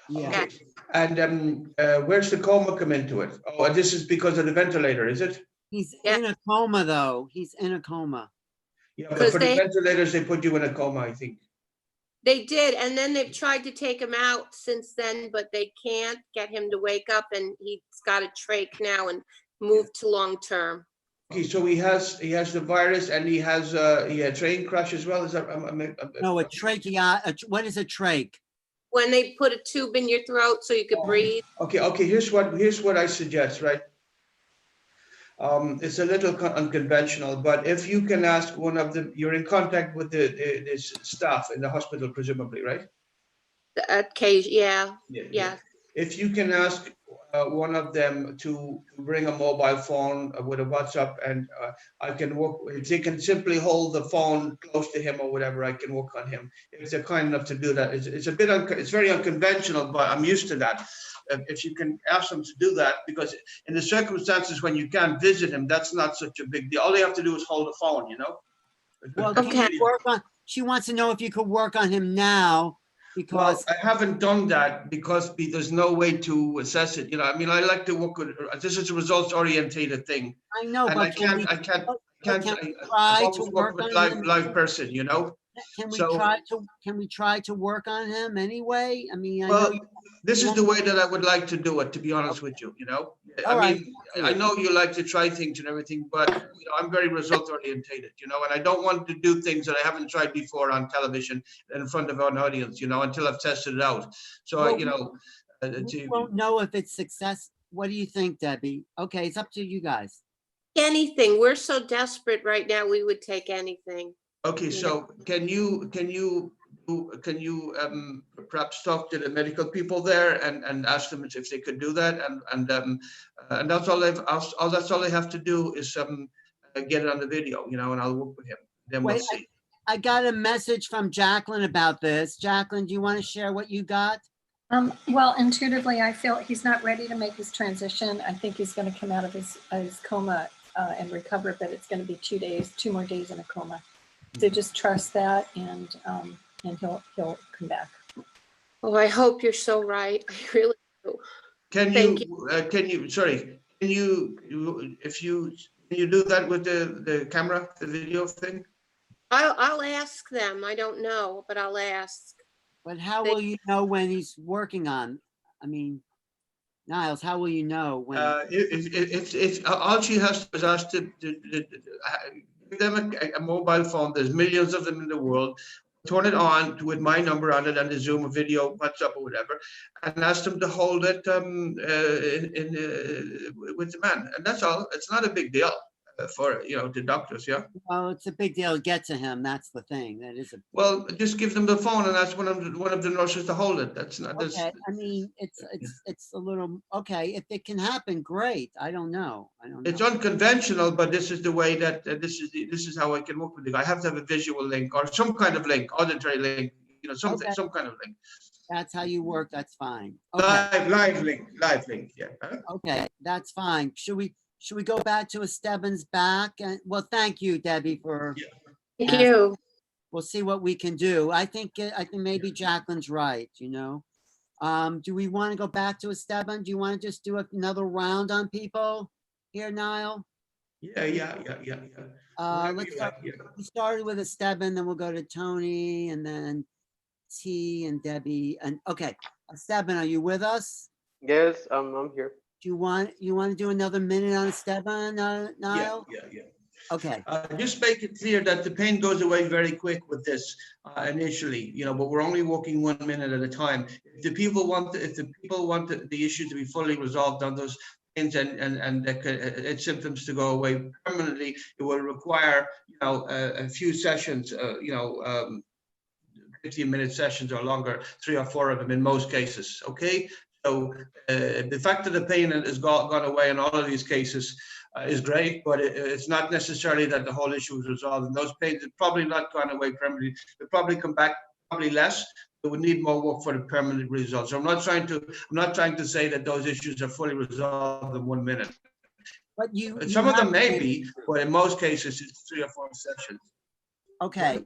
Yeah. Okay. And where's the coma come into it? Oh, and this is because of the ventilator, is it? He's Yeah. in a coma though. He's in a coma. Yeah, but 'Cause for the they- ventilators, they put you in a coma, I think. They did, and then they've tried to take him out since then, but they can't get him to wake up, and he's got a trach now and moved to long-term. Okay, so he has the virus and he had train crash as well. Is that? No, a trachea. What is a trach? When they put a tube in your throat so you could breathe. Okay. Here's what I suggest, right? It's a little unconventional, but if you can ask one of them, you're in contact with the staff in the hospital, presumably, right? Yeah. If you can ask one of them to bring a mobile phone with a WhatsApp, and I can work. If they can simply hold the phone close to him or whatever, I can work on him. If they're kind enough to do that, it's a bit it's very unconventional, but I'm used to that. If you can ask them to do that, because in the circumstances when you can't visit him, that's not such a big deal. All they have to do is hold the phone, you know. Well, can Okay. you work on? She wants to know if you could work on him now, because Well, I haven't done that because there's no way to assess it. You know, I mean, I like to work with. This is a results-oriented thing, I know, and but I can't. can we I've try to always work worked with on him? live person. You know. Can we So- try to work on him anyway? I mean, I Well, know. this is the way that I would like to do it. To be honest with you, you know. All right. I know you like to try things and everything, but you know, I'm very result-oriented. You know, and I don't want to do things that I haven't tried before on television in front of an audience. You know, until I've tested it out. So Well, you know. We won't know if it's success. What do you think, Debbie? Okay, it's up to you guys. Anything. We're so desperate right now, we would take anything. Okay, so can you perhaps talk to the medical people there and ask them if they could do that, and that's all they have to do is get it on the video, you know, and I'll work with him. Then we'll Wait, see. I got a message from Jacqueline about this. Jacqueline, do you want to share what you got? Well, intuitively, I feel he's not ready to make his transition. I think he's going to come out of his coma and recover, but it's going to be 2 more days in a coma. So just trust that, and he'll come back. Oh, I hope you're so right. I really do. Can Thank you do that with the camera, the video thing? I'll ask them. I don't know, but I'll ask. But how will you know when he's working on? I mean, Nialls, how will you know when? If all she has to do is ask to give them a mobile phone. There's millions of them in the world. Turn it on with my number on it and the Zoom or video, WhatsApp or whatever, and ask them to hold it with the man. And that's all. It's not a big deal for, you know, the doctors, yeah? Well, it's a big deal to get to him. That's the thing. That is a. Well, just give them the phone and ask one of the nurses to hold it. That's not. That's, Okay, I mean, it's a little, okay, if it can happen, great. I don't know. It's unconventional, but this is the way that this is how I can work with it. I have to have a visual link or some kind of link, auditory link, you know, something, Okay. some kind of link. That's how you work. That's fine. Okay, Live link, yeah. okay, that's fine. Should we go back to Esteban's back? And well, thank you, Debbie, for. Yeah. Thank you. We'll see what we can do. I think maybe Jacqueline's right, you know. Do we want to go back to Esteban? Do you want to just do another round on people here, Niall? Yeah. Let's start. We started with Esteban, then we'll go to Tony, and then T and Debbie. And okay, Esteban, are you with us? Yes, I'm here. Do you want to do another minute on Esteban, Niall? Yeah. Okay, Just make it clear that the pain goes away very quick with this initially, but we're only working 1 minute at a time. If the people want, the issue to be fully resolved on those pains and its symptoms to go away permanently, it will require, a few sessions, 15-minute sessions or longer, 3 or 4 of them in most cases. Okay. So the fact that the pain has gone away in all of these cases is great, but it's not necessarily that the whole issue is resolved. And those pains have probably not gone away permanently. They'll probably come back, probably less. But we need more work for the permanent results. So I'm not trying to say that those issues are fully resolved in 1 minute. but Some of them may be, but in most cases it's 3 or 4 sessions. Okay,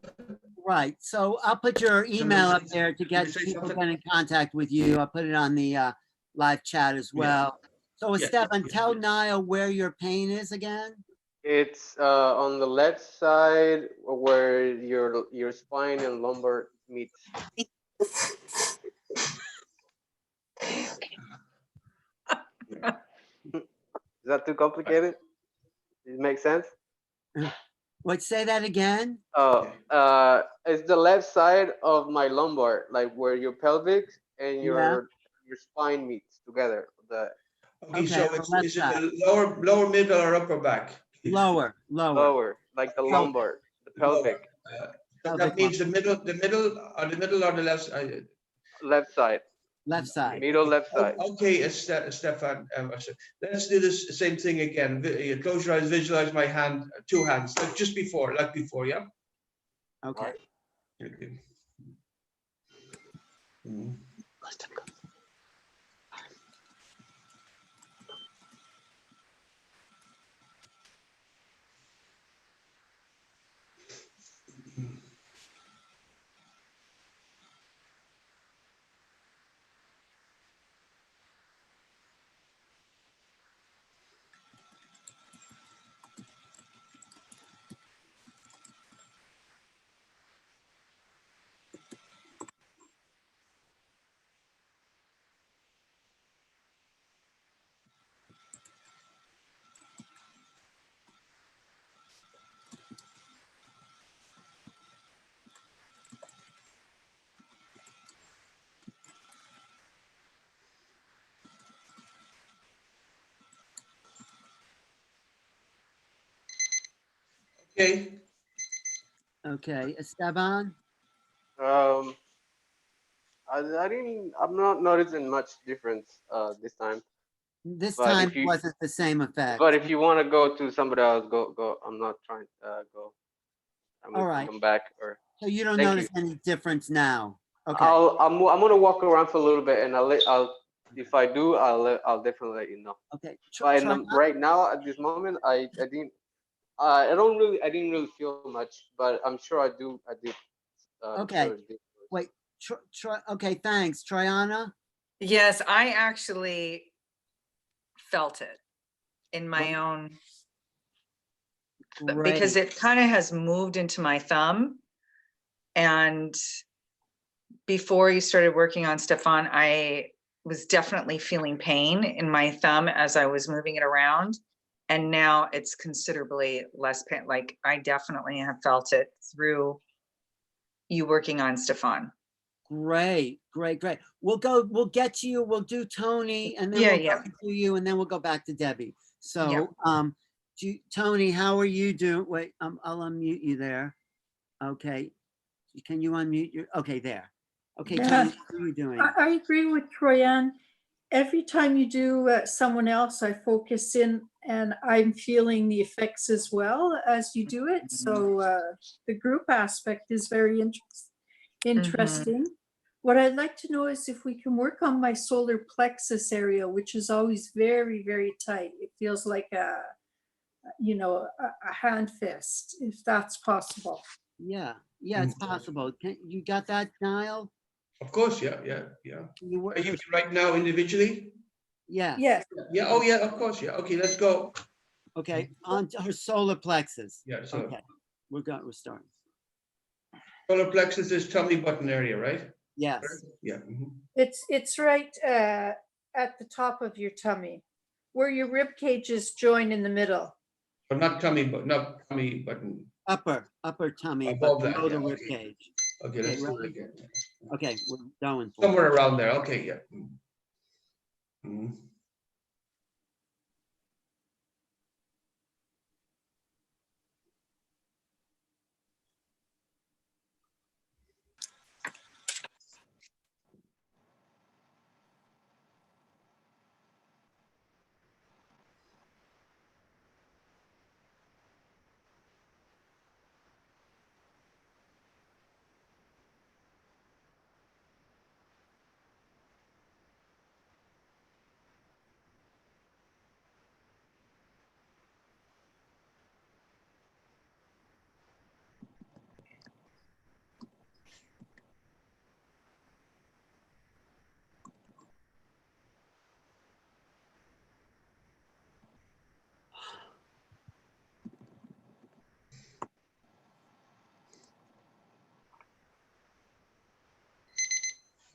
right. So I'll put your email up there to get people get in contact with you. I'll put it on the live chat as well. So Esteban, tell Niall where your pain is again. It's on the left side where your spine and lumbar meet. Is that too complicated? Does it make sense? What, say that again? Oh, it's the left side of my lumbar, like where your pelvic and your spine meets together. Okay, so is it the lower, middle, or upper back? Lower. Like the lumbar, the pelvic. So that means the middle, or the left side? Left side. Left side. Middle left side. Okay, Stefan, let's do this same thing again. Close your eyes, visualize my hand, 2 hands, like just before, yeah? Okay. Okay. Okay. Okay, Esteban. I'm not noticing much difference this time. This But time it wasn't the same effect. But if you want to go to somebody else, go. I'm not trying to go. I'm gonna come back or. So you don't notice any difference now. Okay. I'm gonna walk around for a little bit, and if I do, I'll definitely let you know. Okay. But right now at this moment, I didn't really feel much, but I'm sure I did. Okay. Wait. Okay. Thanks, Triana. Yes, I actually felt it in my own, because it kind of has moved into my thumb. And before you started working on Stefan, I was definitely feeling pain in my thumb as I was moving it around. And now it's considerably less pain. Like I definitely have felt it through you working on Stefan. Great. We'll get to you. We'll do Tony, and then we'll go to you, and then we'll go back to Debbie. So, Tony, how are you doing? Wait, I'll unmute you there. Okay. Can you unmute your? Okay, there. Okay, Tony, how are you doing? I agree with Troyan. Every time you do someone else, I focus in, and I'm feeling the effects as well as you do it. So the group aspect is very interesting. What I'd like to know is if we can work on my solar plexus area, which is always very, very tight. It feels like a hand fist, if that's possible. Yeah, it's possible. You got that, Niall? Of course, yeah. Are you right now individually? Yeah. Yes. Yeah. Oh, yeah. Of course, yeah. Okay, let's go. Okay, on her solar plexus. Yeah. So okay, we're starting. Solar plexus is tummy button area, right? Yes. Yeah. It's right at the top of your tummy, where your rib cages join in the middle. But not tummy, but not tummy button. Upper tummy, Above but that, below the yeah, rib okay. cage. Okay, let's do right. it again. Okay, we're going for it. Somewhere around there. Okay, yeah. Mhm.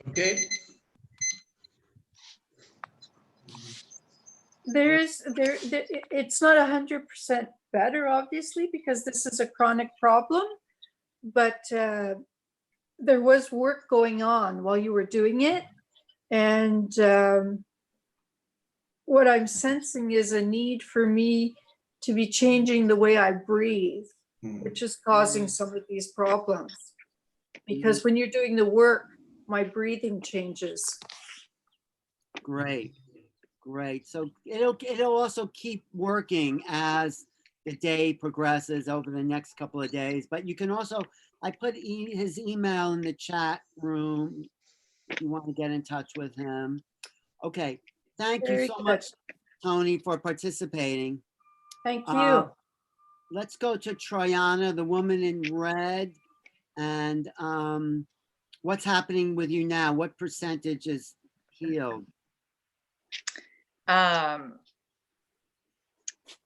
Okay. It's not 100% better, obviously, because this is a chronic problem, but there was work going on while you were doing it. And what I'm sensing is a need for me to be changing the way I breathe, which is causing some of these problems. Because when you're doing the work, my breathing changes. Great. So it'll also keep working as the day progresses over the next couple of days. But you can also, I put his email in the chat room if you want to get in touch with him. Okay, thank you Very so good. much, Tony, for participating. Thank you. Let's go to Troyana, the woman in red, and what's happening with you now? What percentage is healed?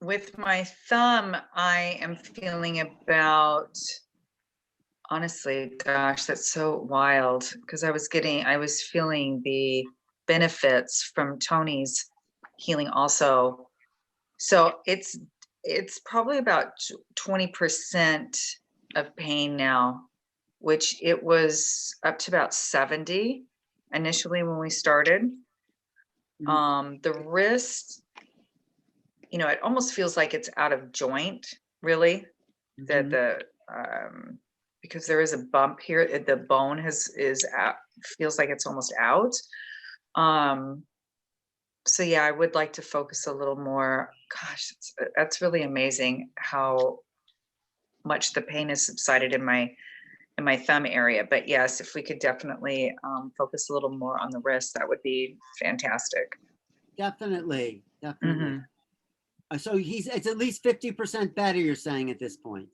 With my thumb, I am feeling about, honestly, gosh, that's so wild, because I was feeling the benefits from Tony's healing also. So it's probably about 20% of pain now, which it was up to about 70 initially when we started. The wrist, it almost feels like it's out of joint, really. Because there is a bump here, the bone is out, feels like it's almost out. So yeah, I would like to focus a little more. Gosh, that's really amazing how much the pain has subsided in my thumb area. But yes, if we could definitely focus a little more on the wrist, that would be fantastic. Definitely. So it's at least 50% better, you're saying at this point.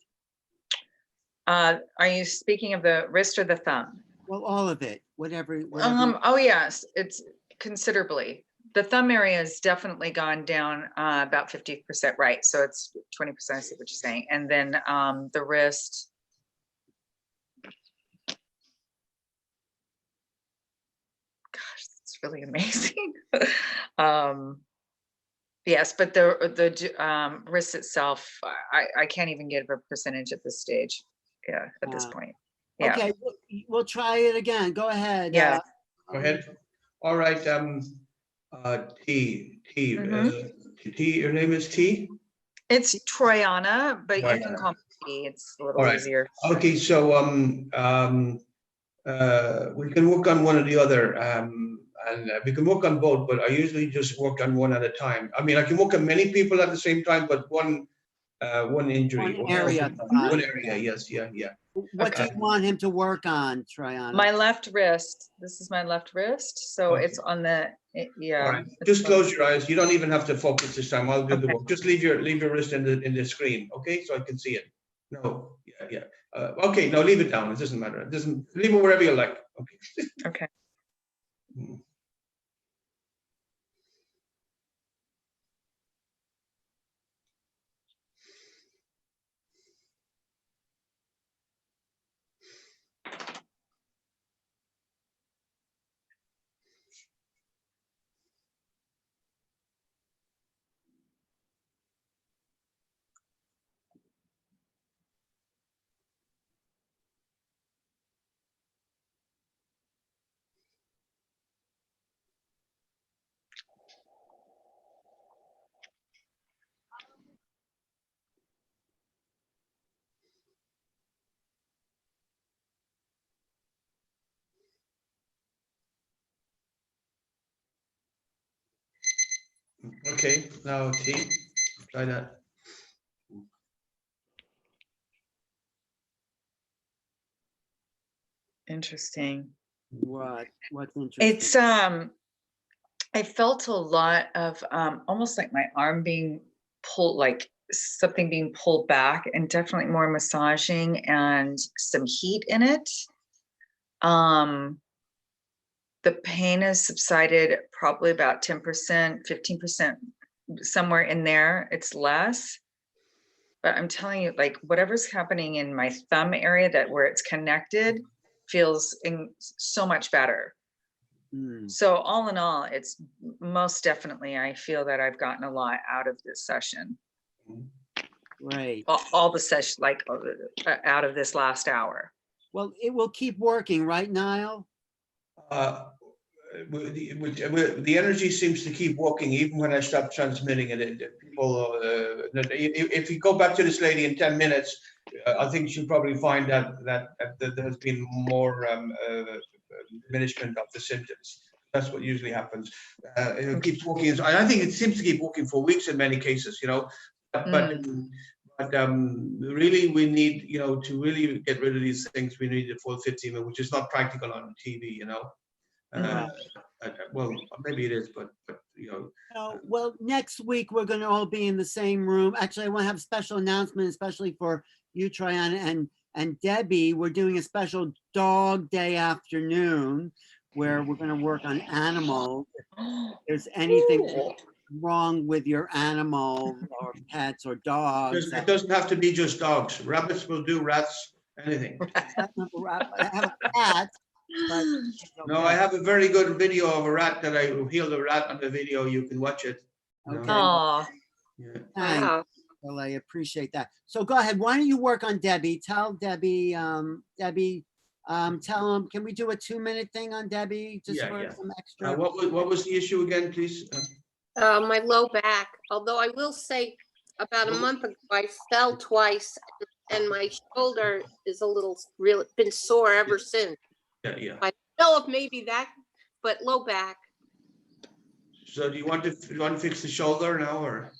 Are you speaking of the wrist or the thumb? Well, all of it, whatever. Oh yes, it's considerably. The thumb area has definitely gone down about 50%, right? So it's 20%, I see what you're saying. And then the wrist, gosh, it's really amazing. Yes, but the wrist itself, I can't even give a percentage at this stage. Yeah, at this point. Yeah. Okay, we'll try it again. Go ahead. Yeah. Go ahead. All right. T. Your name is T? It's Troyana, but you Right. can call me T. It's a little All right. easier. Okay, so we can work on one or the other, and we can work on both, but I usually just work on one at a time. I mean, I can work on many people at the same time, but one injury. One area. One area, yes, yeah. What do you want him to work on, Troyana? My left wrist. This is my left wrist. So Okay. it's on the, yeah. All right. Just close your eyes. You don't even have to focus this time. I'll do the work. Just leave your wrist in the screen, okay? So I can see it. No, yeah. Okay, no, leave it down. It doesn't matter. Leave it wherever you like. Okay. Okay. Okay, now T, try that. Interesting. What's interesting? It's I felt a lot of almost like my arm being pulled, like something being pulled back, and definitely more massaging and some heat in it. The pain has subsided probably about 10%, 15%, somewhere in there. It's less. But I'm telling you, like whatever's happening in my thumb area, that where it's connected, feels so much better. So all in all, it's most definitely, I feel that I've gotten a lot out of this session. Right. All the session, like out of this last hour. Well, it will keep working, right, Niall? The energy seems to keep working even when I stop transmitting it. People, if you go back to this lady in 10 minutes, I think she'll probably find that there has been more diminishment of the symptoms. That's what usually happens. It keeps working. And I think it seems to keep working for weeks in many cases, you know. But really, we need, you know, to really get rid of these things, we need a full 15 minutes, which is not practical on TV, you know. Well, maybe it is, but you know. Well, next week we're going to all be in the same room. Actually, I want to have a special announcement, especially for you, Triana, and Debbie. We're doing a special dog day afternoon where we're going to work on animals. If there's anything wrong with your animal or pets or dogs. It doesn't have to be just dogs. Rabbits will do, rats, anything. I have a cat. But no, I have a very good video of a rat that I healed a rat on the video. You can watch it. Okay. Oh, yeah. Wow. Well, I appreciate that. So go ahead. Why don't you work on Debbie? Tell Debbie, tell him, can we do a 2-minute thing on Debbie? Just for some extra. What was the issue again, please? My low back, although I will say about a month ago, I fell twice and my shoulder is a little been sore ever since. Yeah. I don't know if maybe that, but low back. So do you want to fix the shoulder now, or?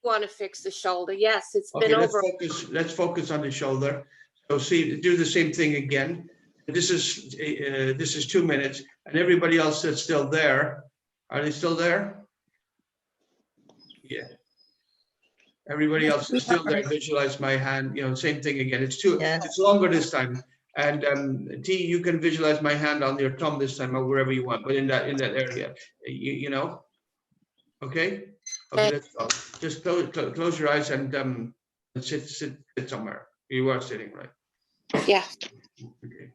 Want to fix the shoulder? Yes, it's Okay, been over. Let's focus on the shoulder. So do the same thing again. This is 2 minutes, and everybody else that's still there. Are they still there? Yeah. Everybody else is still there. Visualize my hand. You know, same thing again. It's longer this time. And T, you can visualize my hand on your thumb this time, or wherever you want, but in that area, you know. Okay. Okay. Let's go. Just close your eyes and sit somewhere. You are sitting, right? Yeah. Okay.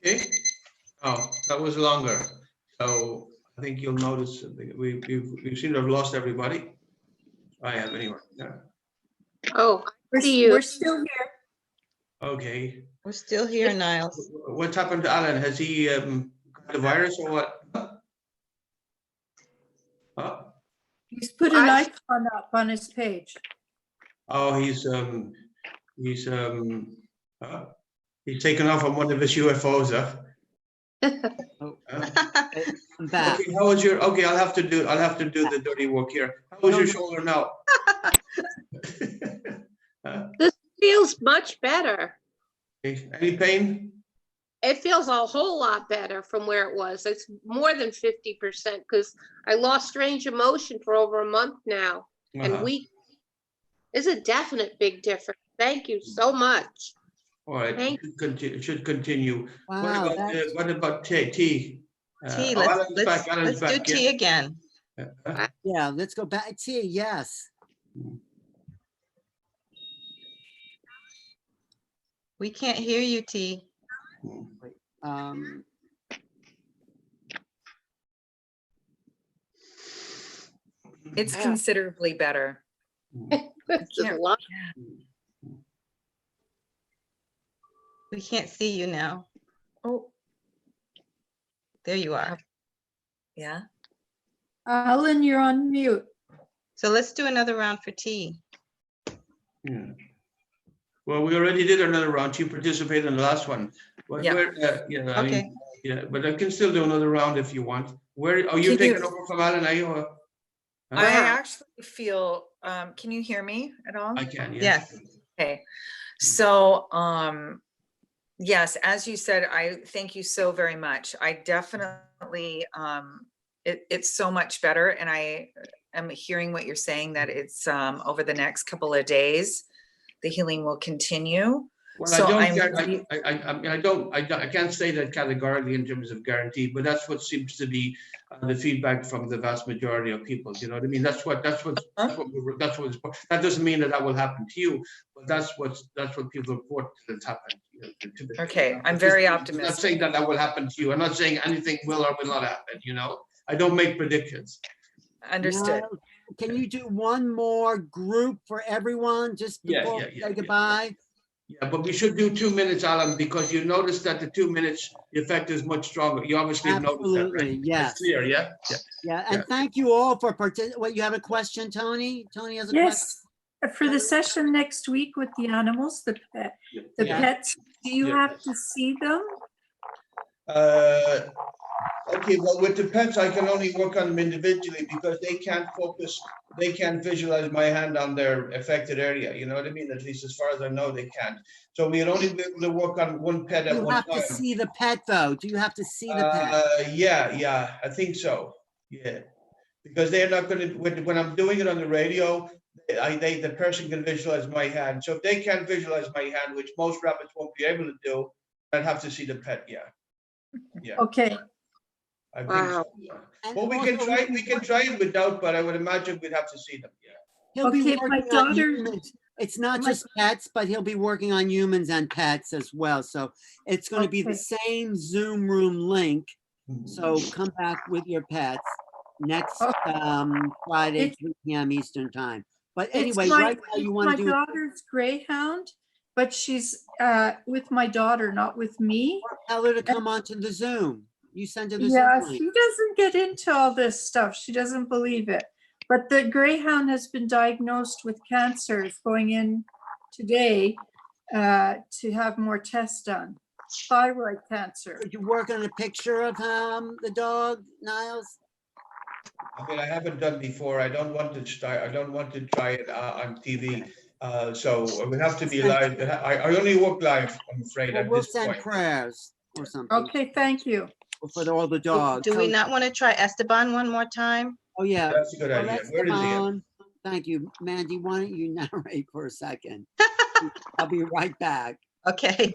Okay. Oh, that was longer. So I think you'll notice that we seem to have lost everybody. I have anyway. Yeah. Oh, We're, see you. we're still here. Okay. We're still here, Niles. What's happened to Alan? Has he got the virus or what? Huh? He's put an icon up on his page. Oh, he's taken off on one of his UFOs. Oh, Huh? I'm back. Okay, how was your? Okay, I'll have to do the dirty work here. How was your shoulder now? This feels much better. Okay, any pain? It feels a whole lot better from where it was. It's more than 50% because I lost range of motion for over a month now. And we is a definite big difference. Thank you so much. All right, it should continue. Wow, What about tea? Tea, Alan's back. let's do tea again. yeah, let's go back. Tea, yes. We can't hear you, T. It's considerably better. It's a lot. We can't see you now. Oh, There you are. yeah. Alan, you're on mute. So let's do another round for tea. Yeah. Well, we already did another round. You participated in the last one. But Yeah. I mean, yeah, but I can still do another round if you want. Where are you taking over from Alan? Are you? I actually feel, can you hear me at all? I can, Yes. Okay. So, yes, as you said, I thank you so very much. I definitely, it's so much better. And I am hearing what you're saying, that it's over the next couple of days, the healing will continue. Well, So I can't say that categorically in terms of guarantee, but that's what seems to be the feedback from the vast majority of people. You know what I mean? That doesn't mean that will happen to you, but that's what people report that's happened. You know, okay, I'm very optimistic. I'm not saying that will happen to you. I'm not saying anything will or will not happen. You know, I don't make predictions. Understood. Now, can you do one more group for everyone just before we say goodbye? Yeah, but we should do 2 minutes, Alan, because you noticed that the 2 minutes, the effect is much stronger. You obviously have noticed that, right? Yes. It's clear, yeah? Yeah, and thank you all for participating. What, you have a question, Tony? Tony has a Yes, for the session next week with the animals, the pets, do you have to see them? Okay, well, with the pets, I can only work on them individually because they can't focus, they can't visualize my hand on their affected area. You know what I mean? At least as far as I know, they can't. So we'll only be able to work on one pet at one time. You have to see the pet, though. Do you have to see the pet? Yeah, I think so. Yeah, because they're not going to. When I'm doing it on the radio, the person can visualize my hand. So if they can't visualize my hand, which most rabbits won't be able to do, I'd have to see the pet. Yeah. Okay. I think so. Well, we can try it without, but I would imagine we'd have to see them. Yeah. He'll be working on humans. It's not just pets, but he'll be working on humans and pets as well. So it's going to be the same Zoom room link. So come back with your pets next Friday, 3 p.m. Eastern time. But anyway, right now you want to do my daughter's greyhound, but she's with my daughter, not with me. Tell her to come onto the Zoom. You send her the Yeah, Zoom link. she doesn't get into all this stuff. She doesn't believe it. But the greyhound has been diagnosed with cancer. It's going in today to have more tests done. Thyroid cancer. Could you work on a picture of the dog, Niles? I mean, I haven't done before. I don't want to try it on TV. So it would have to be live. I only work live, I'm afraid. Well, at we'll this send point. prayers or something. Okay, thank you. For all the dogs. Do we not want to try Esteban one more time? Oh, yeah. That's a good idea. Where is he at? Thank you. Mandy, why don't you narrate for a second? I'll be right back. Okay.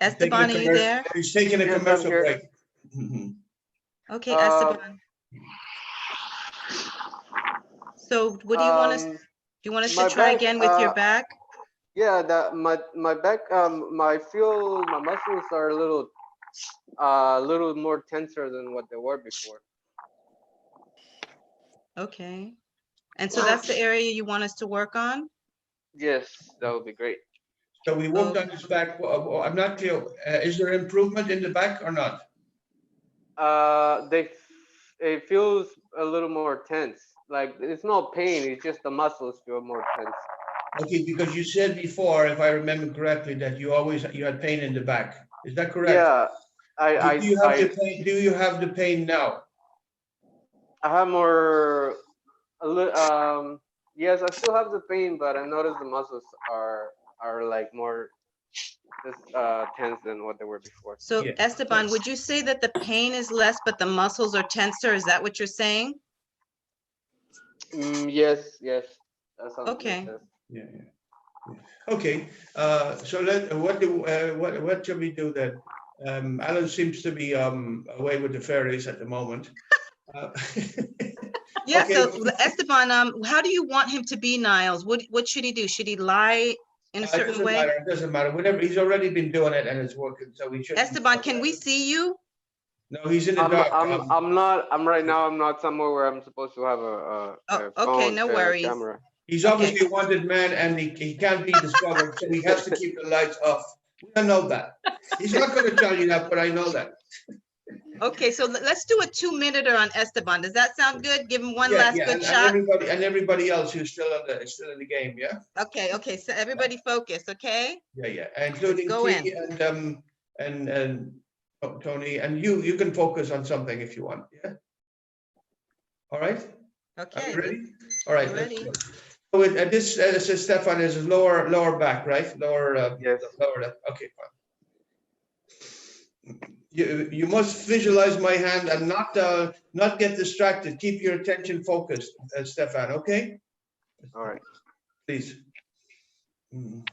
Esteban, are you there? He's taking a commercial break. Okay, Esteban. So what do you want us, do you want us to try again with your back? Yeah, my back, my muscles are a little a little more tenser than what they were before. Okay. And so that's the area you want us to work on? Yes, that would be great. So we worked on his back. I'm not clear. Is there improvement in the back or not? It feels a little more tense. Like it's not pain, it's just the muscles feel more tense. Okay, because you said before, if I remember correctly, that you had pain in the back. Is that correct? Yeah, Do you have the pain? Do you have the pain now? I have more. Yes, I still have the pain, but I notice the muscles are like more tense than what they were before. So Yeah. Esteban, would you say that the pain is less, but the muscles are tenser? Is that what you're saying? Yes, yes. That sounds Okay. makes sense. Yeah. Okay. So what shall we do then? Alan seems to be away with the fairies at the moment. Yeah, Okay. so Esteban, how do you want him to be, Niles? What should he do? Should he lie in a It certain doesn't way? matter. It doesn't matter. Whatever. He's already been doing it and it's working. So we should. Esteban, can we see you? No, he's in the dark. I'm not. I'm right now. I'm not somewhere where I'm supposed to have a Okay, phone, no worries. camera. He's obviously a wanted man and he can't be discovered, so he has to keep the lights off. We know that. He's not going to tell you that, but I know that. Okay, so let's do a 2-minuter on Esteban. Does that sound good? Give him one Yeah, last yeah, good and shot. everybody else who's still in the game, yeah? Okay, so everybody focus, okay? Yeah, including Go T and Tony, and you can focus on something if you want, yeah? All right? Okay. Are you ready? All right, let's Ready. go. So this says Stefan is lower back, right? Yes. Lower left. Okay, fine. You must visualize my hand and not get distracted. Keep your attention focused, Stefan. Okay. All right. Please. Mm.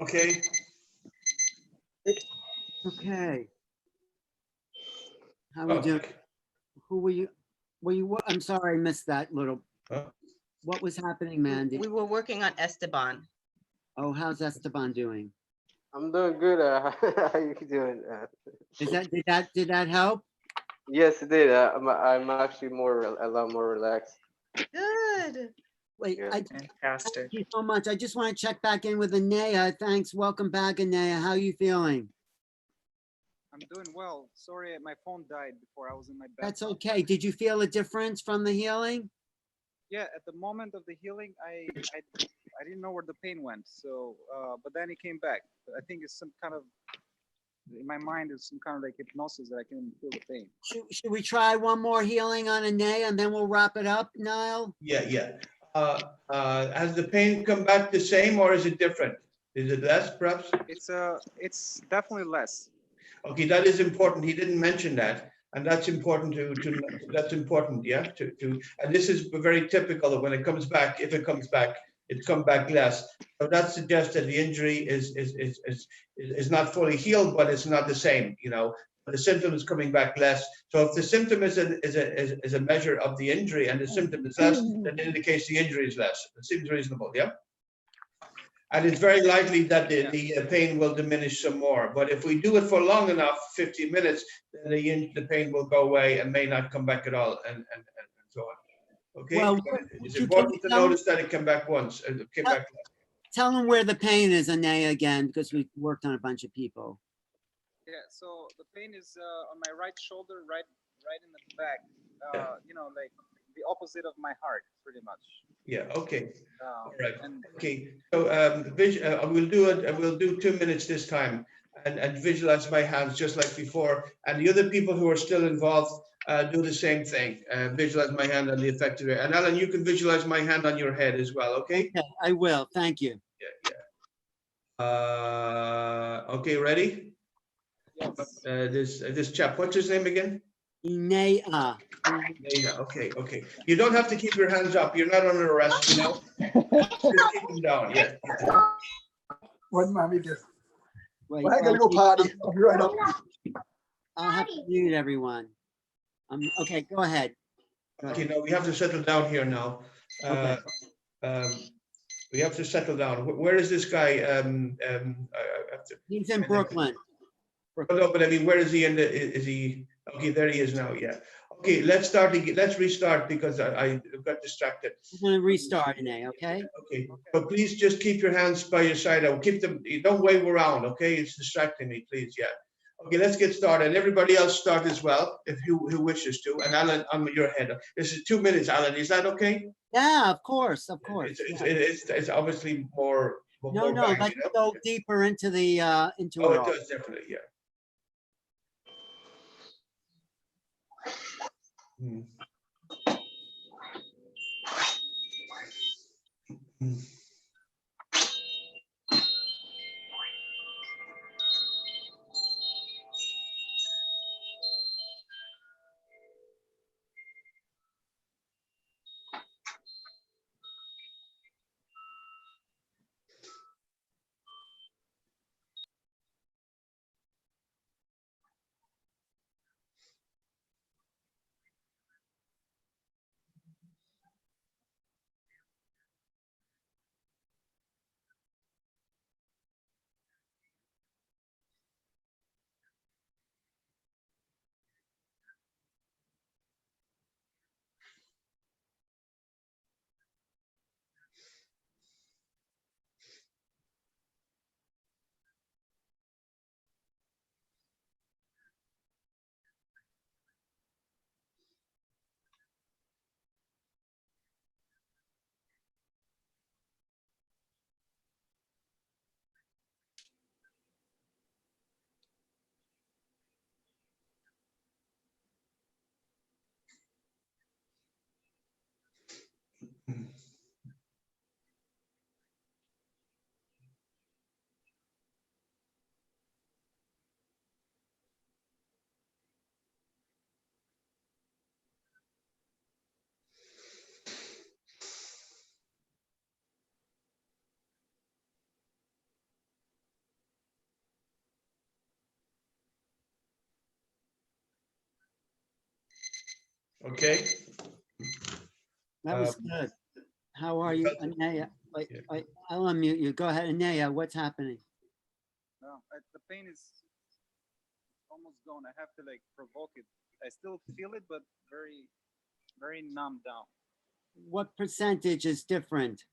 Okay. Okay. How we doing? Who were you? I'm sorry, I missed that little. What was happening, Mandy? We were working on Esteban. Oh, how's Esteban doing? I'm doing good. How you doing? Did that help? Yes, it did. I'm actually a lot more relaxed. Good. Wait, Yeah. Fantastic. thank you so much. I just want to check back in with Anaya. Thanks. Welcome back, Anaya. How are you feeling? I'm doing well. Sorry, my phone died before I was in my bed. That's okay. Did you feel a difference from the healing? Yeah, at the moment of the healing, I didn't know where the pain went. So, but then it came back. I think it's some kind of, in my mind, it's some kind of like hypnosis that I can feel the pain. Should we try one more healing on Anaya and then we'll wrap it up, Niall? Yeah. Has the pain come back the same or is it different? Is it less, perhaps? It's definitely less. Okay, that is important. He didn't mention that. And that's important that's important, yeah. And this is very typical that when it comes back, if it comes back, it's come back less. So that suggests that the injury is not fully healed, but it's not the same, you know. The symptom is coming back less. So if the symptom is a measure of the injury and the symptom is less, then it indicates the injury is less. It seems reasonable, yeah. And it's very likely that the pain will diminish some more. But if we do it for long enough, 50 minutes, then the pain will go away and may not come back at all, and so on. Okay. Well, It's important to notice that it came back once. It came back. Tell them where the pain is, Anaya, again, because we worked on a bunch of people. Yeah, so the pain is on my right shoulder, right in the back. You know, like the opposite of my heart, pretty much. Yeah. Okay. All right. And Okay. So we'll do 2 minutes this time, and visualize my hands just like before. And the other people who are still involved, do the same thing. Visualize my hand on the affected area. And Alan, you can visualize my hand on your head as well. Okay. Okay, I will. Thank you. Yeah. Okay. Ready? yes. This chap. What's his name again? Inea. Yeah, okay. You don't have to keep your hands up. You're not under arrest, you know. Just keep them down. Yeah. What mommy just? Wait, Well, I gotta go potty. I'll be right up. I'll have to mute everyone. Okay, go ahead. Okay, no, we have to settle down here now. Okay. We have to settle down. Where is this guy? I have to, He's in Brooklyn. oh, no, but I mean, where is he is he? Okay, there he is now. Yeah. Okay, let's start again. Let's restart because I got distracted. I'm going to restart, Inea, okay? Okay, so please just keep your hands by your side. I'll keep them. You don't wave around, okay? It's distracting me, please. Yeah. Okay, let's get started. Everybody else start as well, if who wishes to. And Alan, on your head. This is 2 minutes, Alan. Is that okay? Yeah, of course, of course. It's obviously more. No, let's go deeper into the into Oh, it it all. does definitely, yeah. Hmm. Hmm. Okay. That was good. How are you, Anaya? Wait, I'll unmute you. Go ahead, Anaya. What's happening? No, the pain is almost gone. I have to like provoke it. I still feel it, but very numbed down. What percentage is different?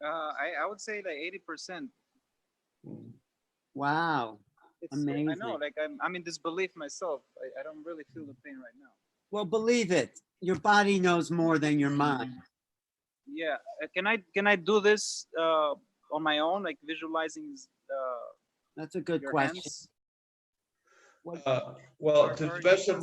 I would say like 80%. Wow. Amazing. I know, like I'm in disbelief myself. I don't really feel the pain right now. Well, believe it. Your body knows more than your mind. Yeah. Can I do this on my own, like visualizing? That's a good question. Well, to the best of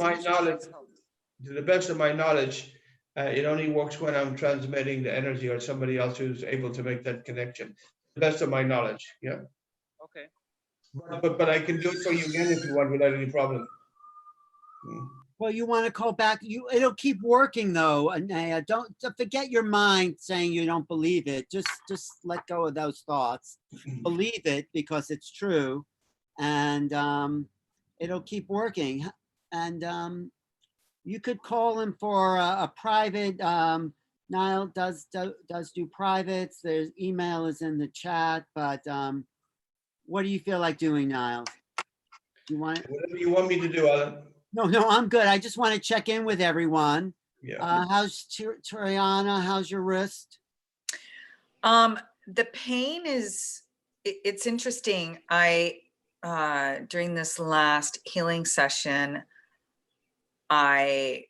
my knowledge, it only works when I'm transmitting the energy or somebody else who's able to make that connection. To the best of my knowledge, yeah. Okay. But I can do it for you again if you want without any problem. Well, you want to call back. It'll keep working though, Anaya. Don't forget your mind saying you don't believe it. Just let go of those thoughts. Believe it because it's true, and it'll keep working. And you could call him for a private. Niall does do privates. There's email is in the chat, but what do you feel like doing, Niall? You want it? Whatever you want me to do, Alan. No, I'm good. I just want to check in with everyone. Yeah. How's Triana? How's your wrist? The pain is, it's interesting. I, during this last healing session, I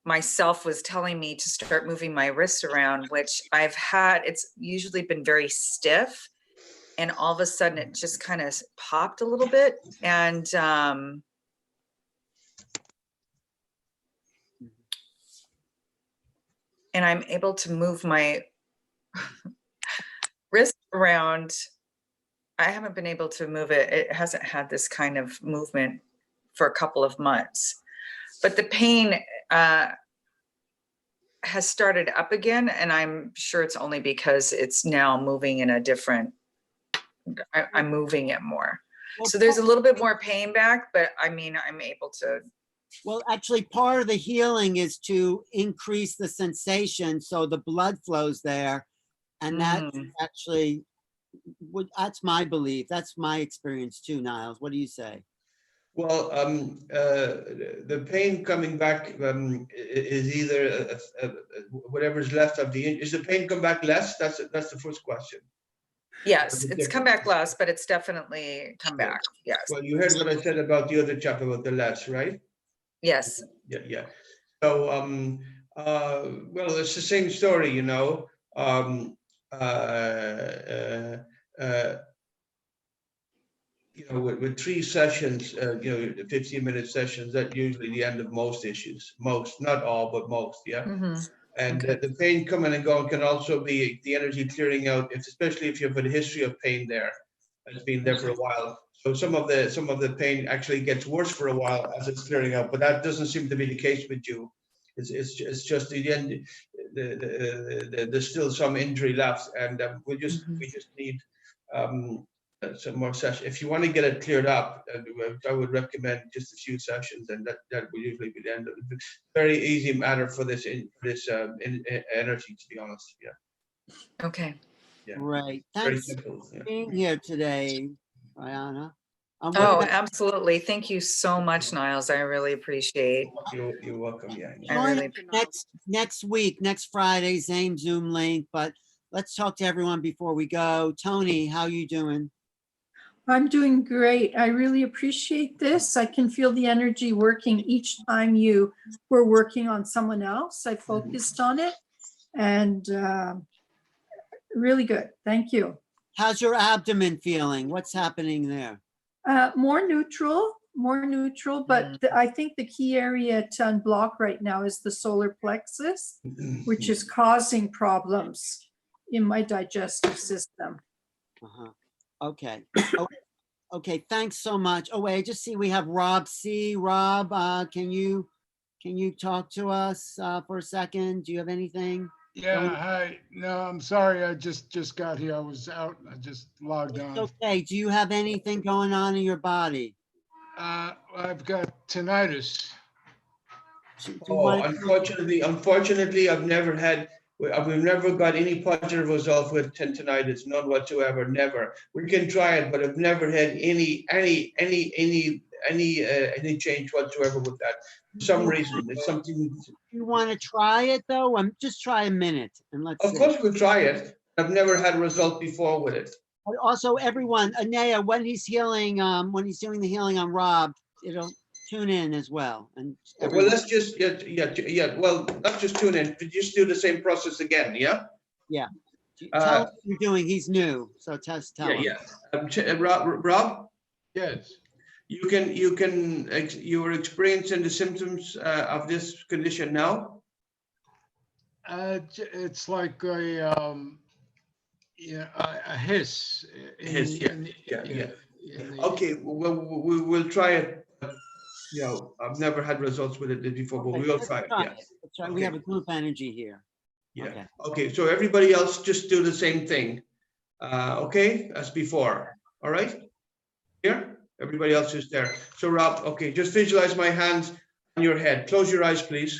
myself was telling me to start moving my wrist around, which I've had, it's usually been very stiff. And all of a sudden it just kind of popped a little bit. And, I'm able to move my wrist around. I haven't been able to move it. It hasn't had this kind of movement for a couple of months, but the pain has started up again. And I'm sure it's only because it's now moving in a different, I'm moving it more. So there's a little bit more pain back, but I mean, I'm able to. Well, actually, part of the healing is to increase the sensation so the blood flows there. And that actually, that's my belief. That's my experience too, Niles. What do you say? Well, the pain coming back is either whatever's left of the. Is the pain come back less? That's the first question. Yes, it's come back less, but it's definitely come back. Yes. Well, you heard what I said about the other chap about the less, right? Yes. Yeah. So, well, it's the same story, you know. You know, with 3 sessions, you know, 15-minute sessions, that's usually the end of most issues. Most, not all, but most, yeah. And the pain coming and going can also be the energy clearing out, especially if you have a history of pain there. It's been there for a while. So some of the pain actually gets worse for a while as it's clearing out, but that doesn't seem to be the case with you. It's just the end. There's still some injury left, and we just need some more sessions. If you want to get it cleared up, I would recommend just a few sessions, and that will usually be the end of it. Very easy matter for this energy, to be honest. Yeah. Okay. Yeah. Right. Very Thanks simple. for being here today, Rihanna. Oh, absolutely. Thank you so much, Niles. I really appreciate. You're welcome. Yeah. Join us next week, next Friday, same Zoom link. But let's talk to everyone before we go. Tony, how you doing? I'm doing great. I really appreciate this. I can feel the energy working each time you were working on someone else. I focused on it, and really good. Thank you. How's your abdomen feeling? What's happening there? More neutral, but I think the key area to unblock right now is the solar plexus, which is causing problems in my digestive system. Okay. Okay. Thanks so much. Oh, wait, I just see we have Rob C. Rob, can you talk to us for a second? Do you have anything? Yeah, hi. No, I'm sorry. I just got here. I was out. I just logged on. Okay. Do you have anything going on in your body? I've got tinnitus. Oh, unfortunately, we've never got any positive result with tinnitus, none whatsoever, never. We can try it, but I've never had any change whatsoever with that. For some reason, it's something. You want to try it though? Just try a minute and let's see. Of course we'll try it. I've never had a result before with it. But also everyone, Anaya, when he's healing, when he's doing the healing on Rob, it'll tune in as well. And well, let's just well, not just tune in, but just do the same process again, yeah? Yeah. Tell him what you're doing. He's new, so tell him. Yeah. Rob? Yes. You're experiencing the symptoms of this condition now? It's like a hiss. Yeah. Okay, well, we will try it. you know, I've never had results with it before, but Okay, we will let's try it. try Yeah. it. Let's try. We have a group energy here. Yeah. Okay. Okay. So everybody else just do the same thing. Okay, as before. All right. Here, everybody else is there. So Rob, okay, just visualize my hands on your head. Close your eyes, please.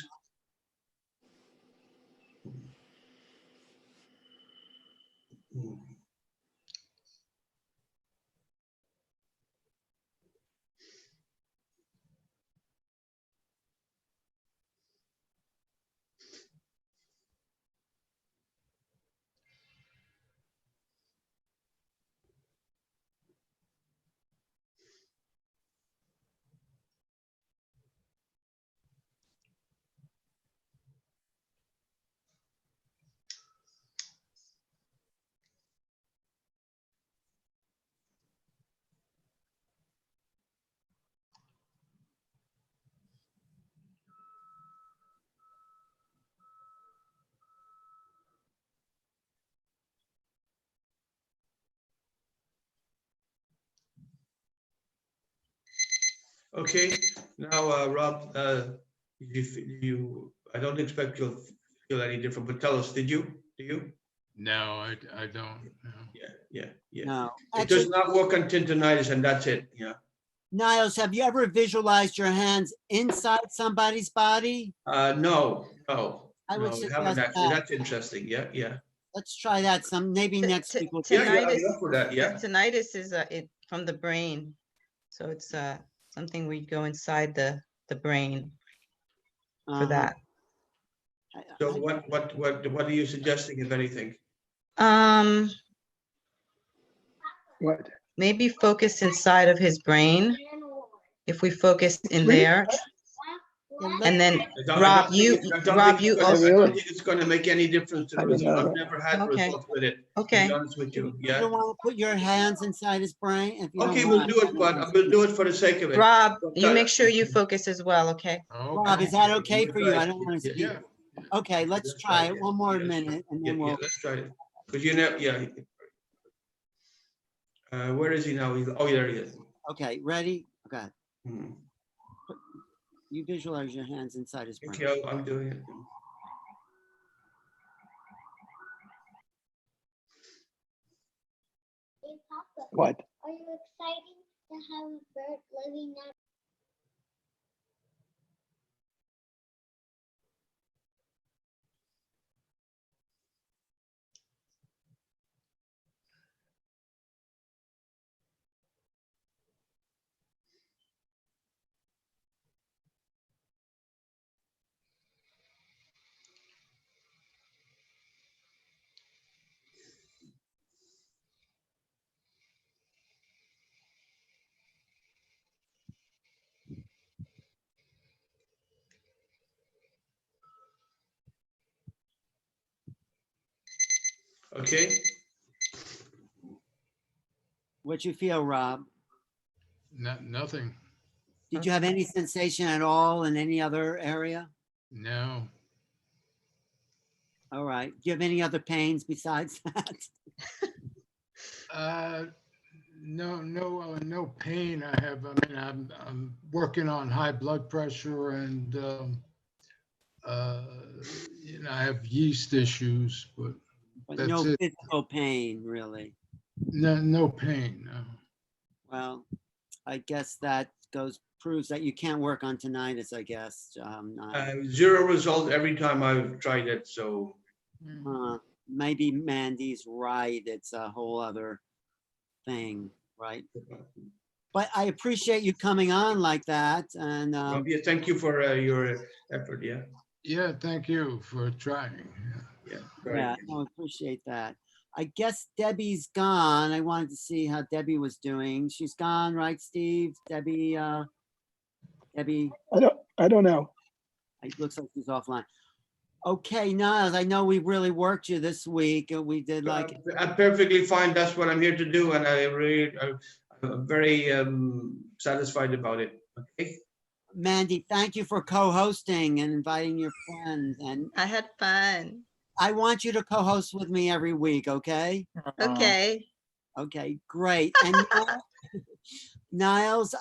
Okay, now, Rob, I don't expect you'll feel any different, but tell us, did you? Do you? No, I don't. No. Yeah. No. It does not work on tinnitus, and that's it. Yeah. Niles, have you ever visualized your hands inside somebody's body? No. I would No, we suggest haven't actually. that. That's interesting. Yeah. Let's try that maybe next week. We'll Yeah, try I'd be up for that. Yeah. Tinnitus is it from the brain. So it's something we go inside the brain for that. So what are you suggesting, if anything? What? Maybe focus inside of his brain. If we focus in Sweetie? there. And then Rob, you I don't think it's going to make any difference to the I didn't result. know I've that. never had Okay. results with it. Okay. To be honest with you. You Yeah. don't want to put your hands inside his brain? If you don't Okay, we'll mind. do it, but we'll do it for the sake of it. Rob, you make sure you focus as well, okay? Rob, is that okay for you? I don't want to speak. Yeah. Okay, let's try it one more minute and then Yeah, we'll. let's try it. Because you know, yeah. Where is he now? Oh, there he is. Okay, ready? Okay. Hmm. You visualize your hands inside his brain. Okay, I'm doing it. Hey, Papa. What? Are you excited to have a bird living now? Okay. What you feel, Rob? Nothing. Did you have any sensation at all in any other area? No. All right. Do you have any other pains besides that? No pain. I mean, I'm working on high blood pressure and, I have yeast issues, but that's no it. physical pain, really. No pain, no. Well, I guess that proves that you can't work on tinnitus, I guess. Zero result every time I've tried it. So maybe Mandy's right. It's a whole other thing, right? But I appreciate you coming on like that. And yeah, thank you for your effort. Yeah. Yeah, thank you for trying. Yeah. Yeah, I appreciate that. I guess Debbie's gone. I wanted to see how Debbie was doing. She's gone, right, Steve? Debbie. I don't know. It looks like she's offline. Okay, Niles, I know we really worked you this week, and we did like. I'm perfectly fine. That's what I'm here to do, and I'm very satisfied about it. Okay. Mandy, thank you for co-hosting and inviting your friends. And I had fun. I want you to co-host with me every week, okay? Okay. Okay, great. And Nialls,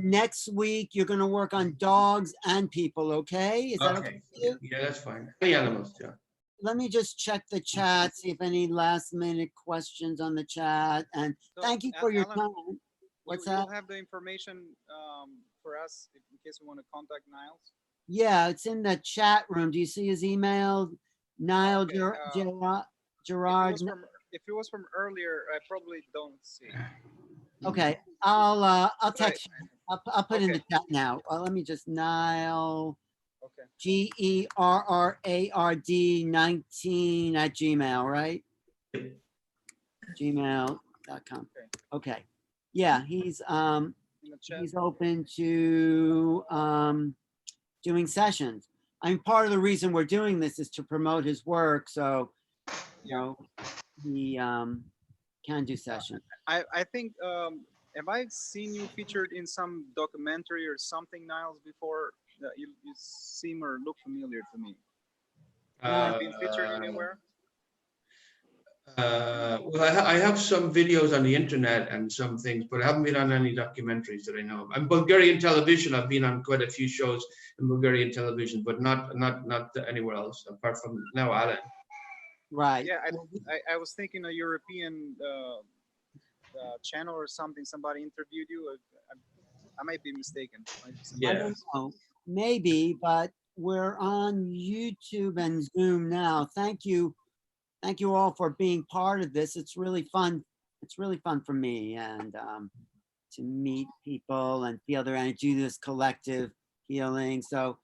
next week you're gonna work on dogs and people, okay? Is that okay Okay, with you? yeah, that's fine. Any animals, yeah. Let me just check the chat, see if any last minute questions on the chat, and So, thank you for your Alan, time. What's that? You'll have the information for us in case we want to contact Nialls. Yeah, it's in the chat room. Do you see his email? Niall Okay, Gerard. If it was from earlier, I probably don't see. Okay, I'll text you. I'll put in the Okay. chat now. Let me just Niall. Okay. GERRARD 19 at Gmail, right? Gmail.com. Okay. Yeah, he's open to doing sessions. I mean, part of the reason we're doing this is to promote his work, so you know he can do sessions. I think have I seen you featured in some documentary or something, Nialls, before? That you seem or look familiar to me. Have you been featured anywhere? Well, I have some videos on the internet and some things, but I haven't been on any documentaries that I know of. And Bulgarian television, I've been on quite a few shows in Bulgarian television, but not anywhere else apart from now, Alan. Right. Yeah, I was thinking a European channel or something. Somebody interviewed you. I might be mistaken. I don't know. Maybe, but we're on YouTube and Zoom now. Thank you all for being part of this. It's really fun. It's really fun for me and to meet people and feel their energy, this collective healing. So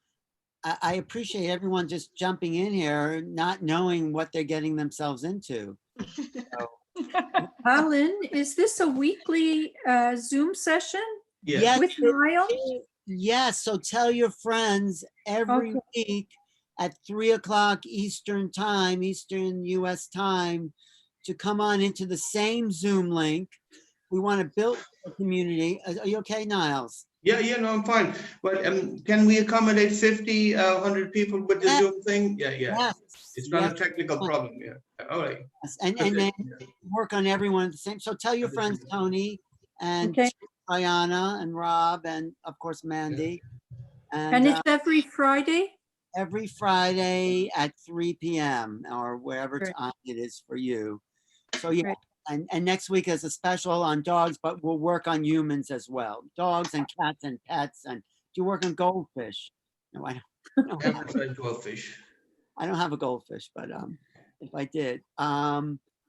I appreciate everyone just jumping in here, not knowing what they're getting themselves into. Alan, is this a weekly Zoom session? Yes. With Niall? Yes, so tell your friends every week at 3 o'clock Eastern time, Eastern US time, to come on into the same Zoom link. We want to build a community. Are you okay, Nialls? Yeah, no, I'm fine. But can we accommodate 50, 100 people with the Zoom thing? Yeah. Yes. It's not a technical problem, yeah. All right. Yes. And then work on everyone at the same. So tell your friends, Tony and Diana and Rob and of course Mandy. And it's every Friday? Every Friday at 3 p.m. or wherever time it is for you. So yeah, and next week is a special on dogs, but we'll work on humans as well. Dogs and cats and pets. And do you work on goldfish? No, I don't. No, I haven't tried goldfish. I don't have a goldfish, but if I did.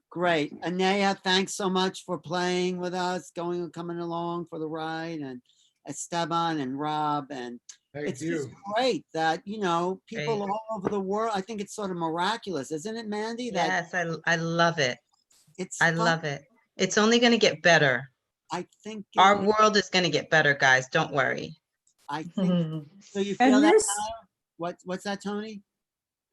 Great. Anaya, thanks so much for playing with us, coming along for the ride, and Esteban and Rob. And it's just great that, people all over the world, I think it's sort of miraculous, isn't it, Mandy? Yes, I love it. I love it. It's only going to get better. I think our world is going to get better, guys. Don't worry. I think so. You feel that? What's that, Tony?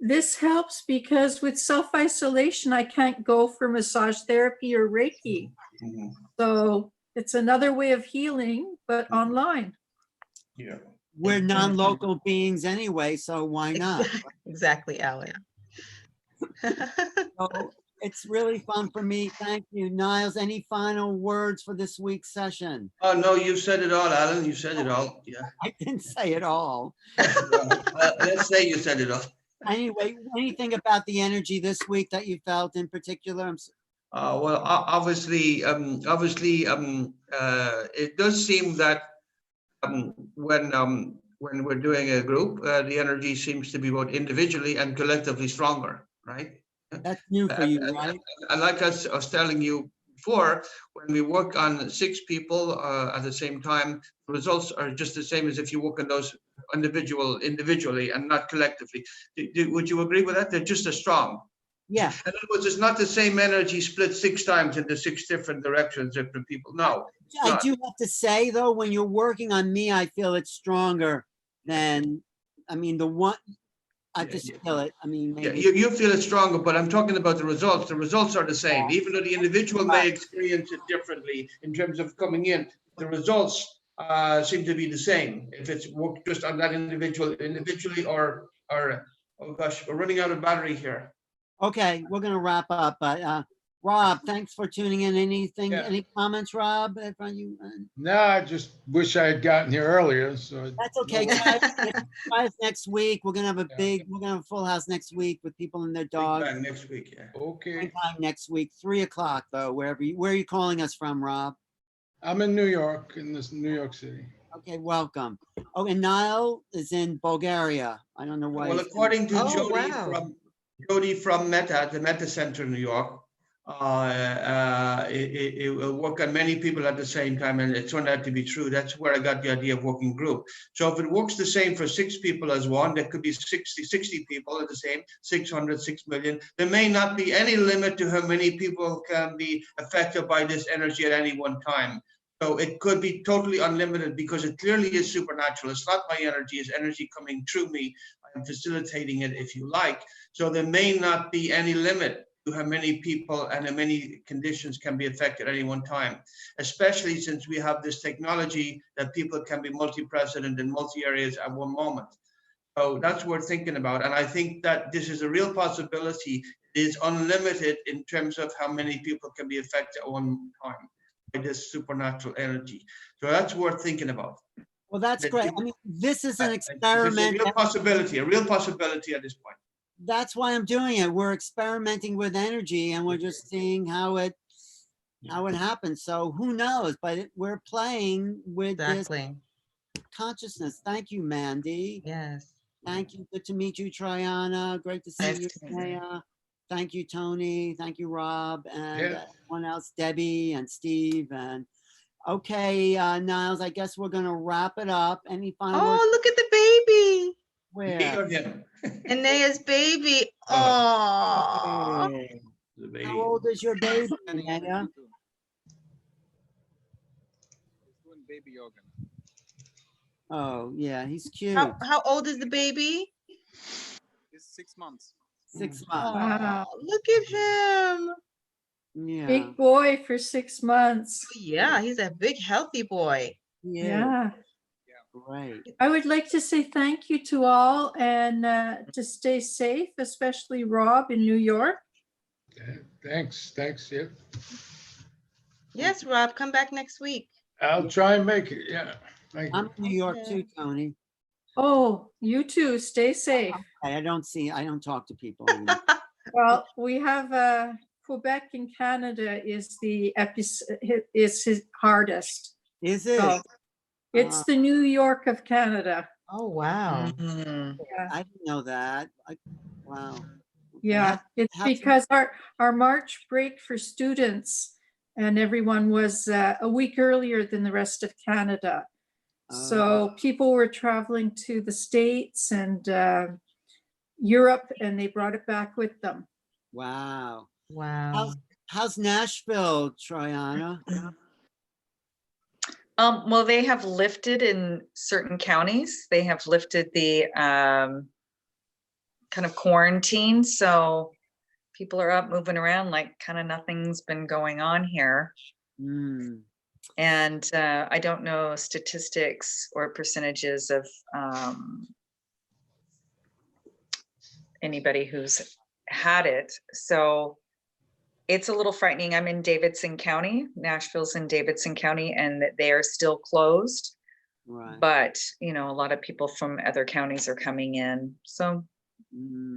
This helps because with self-isolation, I can't go for massage therapy or Reiki. So it's another way of healing, but online. Yeah. We're non-local beings anyway, so why not? Exactly, Alan. So it's really fun for me. Thank you. Nialls, any final words for this week's session? Oh, no, you said it all, Alan. You said it all. Yeah. I didn't say it all. Let's say you said it all. Anyway, anything about the energy this week that you felt in particular? Well, obviously, it does seem that when we're doing a group, the energy seems to be both individually and collectively stronger, right? That's new for you, right? And like I was telling you before, when we work on 6 people at the same time, the results are just the same as if you work on those individually and not collectively. Would you agree with that? They're just as strong. Yeah. In other words, it's not the same energy split 6 times into 6 different directions, different people. No. I do have to say though, when you're working on me, I feel it's stronger than, the one, I just feel it. Maybe. Yeah, you feel it stronger, but I'm talking about the results. The results are the same, even though the individual may experience it differently in terms of coming in. The results seem to be the same if it's worked just on that individually or oh gosh, we're running out of battery here. Okay, we're gonna wrap up, but Rob, thanks for tuning in. Anything, Yeah. any comments, Rob? No, I just wish I had gotten here earlier, so. That's okay. Try us next week. We're gonna have we're gonna have a full house next week with people and their Big dogs. bang next week, yeah. Okay, Same time next week, 3 o'clock though, where are you calling us from, Rob? I'm in New York, in this New York City. Okay, welcome. Oh, and Niall is in Bulgaria. I don't know why. Well, according to Oh, wow. Jody from Meta, the Meta Center in New York, it will work on many people at the same time, and it turned out to be true. That's where I got the idea of working group. So if it works the same for 6 people as one, there could be 60 people at the same, 600, 6 million. There may not be any limit to how many people can be affected by this energy at any one time. So it could be totally unlimited because it clearly is supernatural. It's not my energy, it's energy coming through me. I'm facilitating it, if you like. So there may not be any limit to how many people and how many conditions can be affected at any one time, especially since we have this technology that people can be multi-president in multi-areas at one moment. So that's worth thinking about. And I think that this is a real possibility. It is unlimited in terms of how many people can be affected at one time by this supernatural energy. So that's worth thinking about. Well, that's great. I mean, this is an It's experiment. a real possibility at this point. That's why I'm doing it. We're experimenting with energy and we're just seeing how it happens. So who knows, but we're playing with this consciousness. Thank you, Mandy. Yes. Thank you. Good to meet you, Triana. Great to see you, Maya. Thank you, Tony. Thank you, Rob, and everyone else, Debbie and Steve. And okay, Niles, I guess we're gonna wrap it up. Any final words? Oh, look at the baby. Where? Aenea's baby. Oh. How old is your baby, Anea? Doing baby yoga. Oh, yeah, he's cute. How old is the baby? It's 6 months. 6 months. Wow. Look at him. Yeah. Big boy for 6 months. Yeah, he's a big, healthy boy. Yeah. Right. I would like to say thank you to all and to stay safe, especially Rob in New York. Thanks, yeah. Yes, Rob, come back next week. I'll try and make it, yeah. Thank I'm you. in New York too, Tony. Oh, you too. Stay safe. I don't talk to people. Well, we have Quebec in Canada is his hardest. Is it? So it's the New York of Canada. Oh, wow. Yeah. I didn't know that. Wow. Yeah, it's because our March break for students and everyone was a week earlier than the rest of Canada. So people were traveling to the States and Europe, and they brought it back with them. Wow. Wow. How's Nashville, Triana? Well, they have lifted in certain counties. They have lifted the kind of quarantine. So people are up moving around like kind of nothing's been going on here. And I don't know statistics or percentages of anybody who's had it. So it's a little frightening. I'm in Davidson County. Nashville's in Davidson County, and they are still closed. Right. But, a lot of people from other counties are coming in. So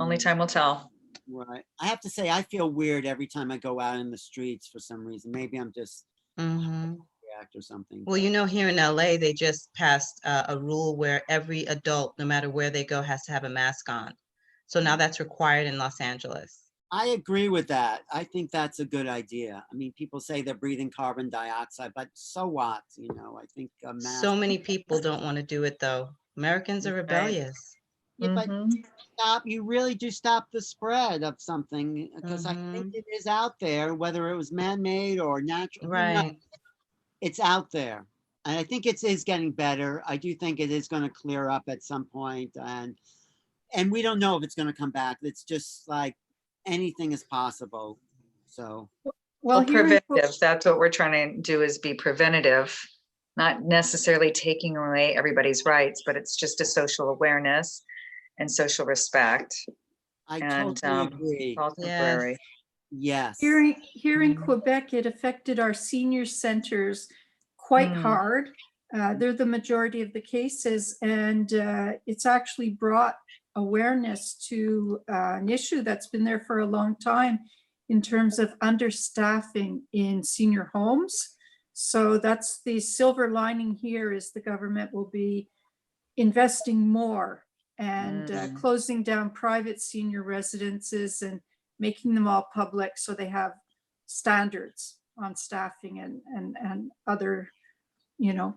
only time will tell. Right. I have to say, I feel weird every time I go out in the streets for some reason. Maybe I'm just react or something. Well, here in LA, they just passed a rule where every adult, no matter where they go, has to have a mask on. So now that's required in Los Angeles. I agree with that. I think that's a good idea. I mean, people say they're breathing carbon dioxide, but so what? I think a mask. So many people don't want to do it, though. Americans are rebellious. Yeah, but you really do stop the spread of something, because I think it is out there, whether it was man-made or natural. Right. It's out there. And I think it is getting better. I do think it is going to clear up at some point, and we don't know if it's going to come back. It's just like anything is possible. So well, preventative. That's what we're trying to do, is be preventative, not necessarily taking away everybody's rights, but it's just a social awareness and social respect. I totally agree. All temporary. Yes. Here in Quebec, it affected our senior centers quite hard. They're the majority of the cases, and it's actually brought awareness to an issue that's been there for a long time in terms of understaffing in senior homes. So that's the silver lining here, is the government will be investing more and closing down private senior residences and making them all public, so they have standards on staffing and other, you know.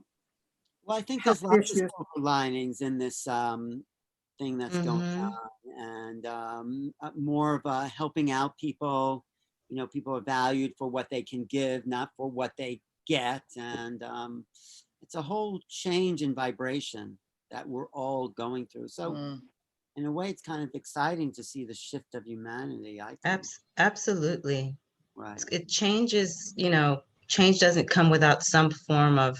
Well, I think health there's lots of issues. silver linings in this thing that's going Mhm. on, and more of helping out people. You know, people are valued for what they can give, not for what they get, and it's a whole change in vibration that we're all going through. So, in a way, it's kind of exciting to see the shift of humanity. I think. Absolutely. Right. It changes, you know, change doesn't come without some form of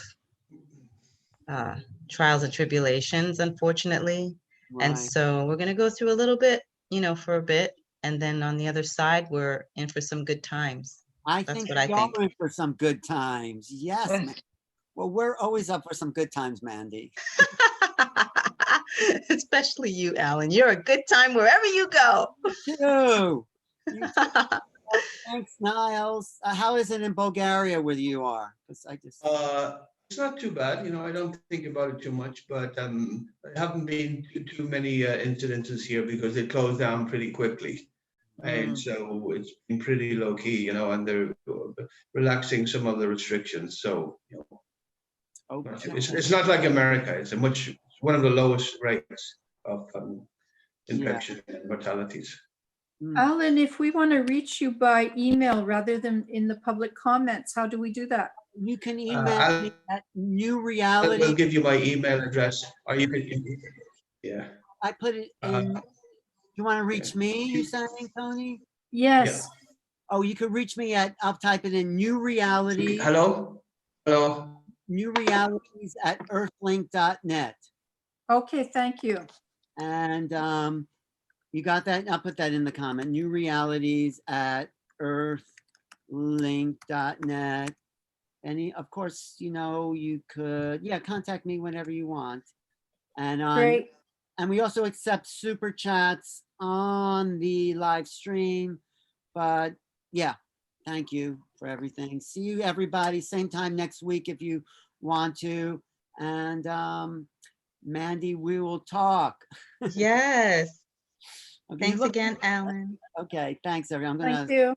trials and tribulations, unfortunately. And Right. so we're going to go through a little bit, you know, for a bit. And then on the other side, we're in for some good times. I That's think what I we think. are in for some good times. Yes, man. Well, we're always up for some good times, Mandy. Especially you, Alan. You're a good time wherever you go. You too. Thanks, Niles. How is it in Bulgaria where you are? 'Cause I just It's not too bad, you know. I don't think about it too much, but there haven't been too many incidences here because they closed down pretty quickly, and so it's been pretty low key, you know. And they're relaxing some of the restrictions, so you know, it's not like America. It's one of the lowest rates of infection and mortalities. Alan, if we want to reach you by email rather than in the public comments, how do we do that? You can email me at New Reality. I'll give you my email address, or you can, yeah. I put it in. You want to reach me, you saying, Tony? Yes. Yeah. Oh, you could reach me at, I'll type it in, New Reality. Hello? Hello? New Realities at earthlink.net. Okay, thank you. And you got that? I'll put that in the comment. New Realities at earthlink.net. And of course, you know, you could, contact me whenever you want. And Great. And we also accept super chats on the live stream. But yeah, thank you for everything. See you, everybody. Same time next week if you want to. And Mandy, we will talk. Yes. Okay, Thanks again, Alan. Okay, thanks, everyone. I'm gonna. Thank you.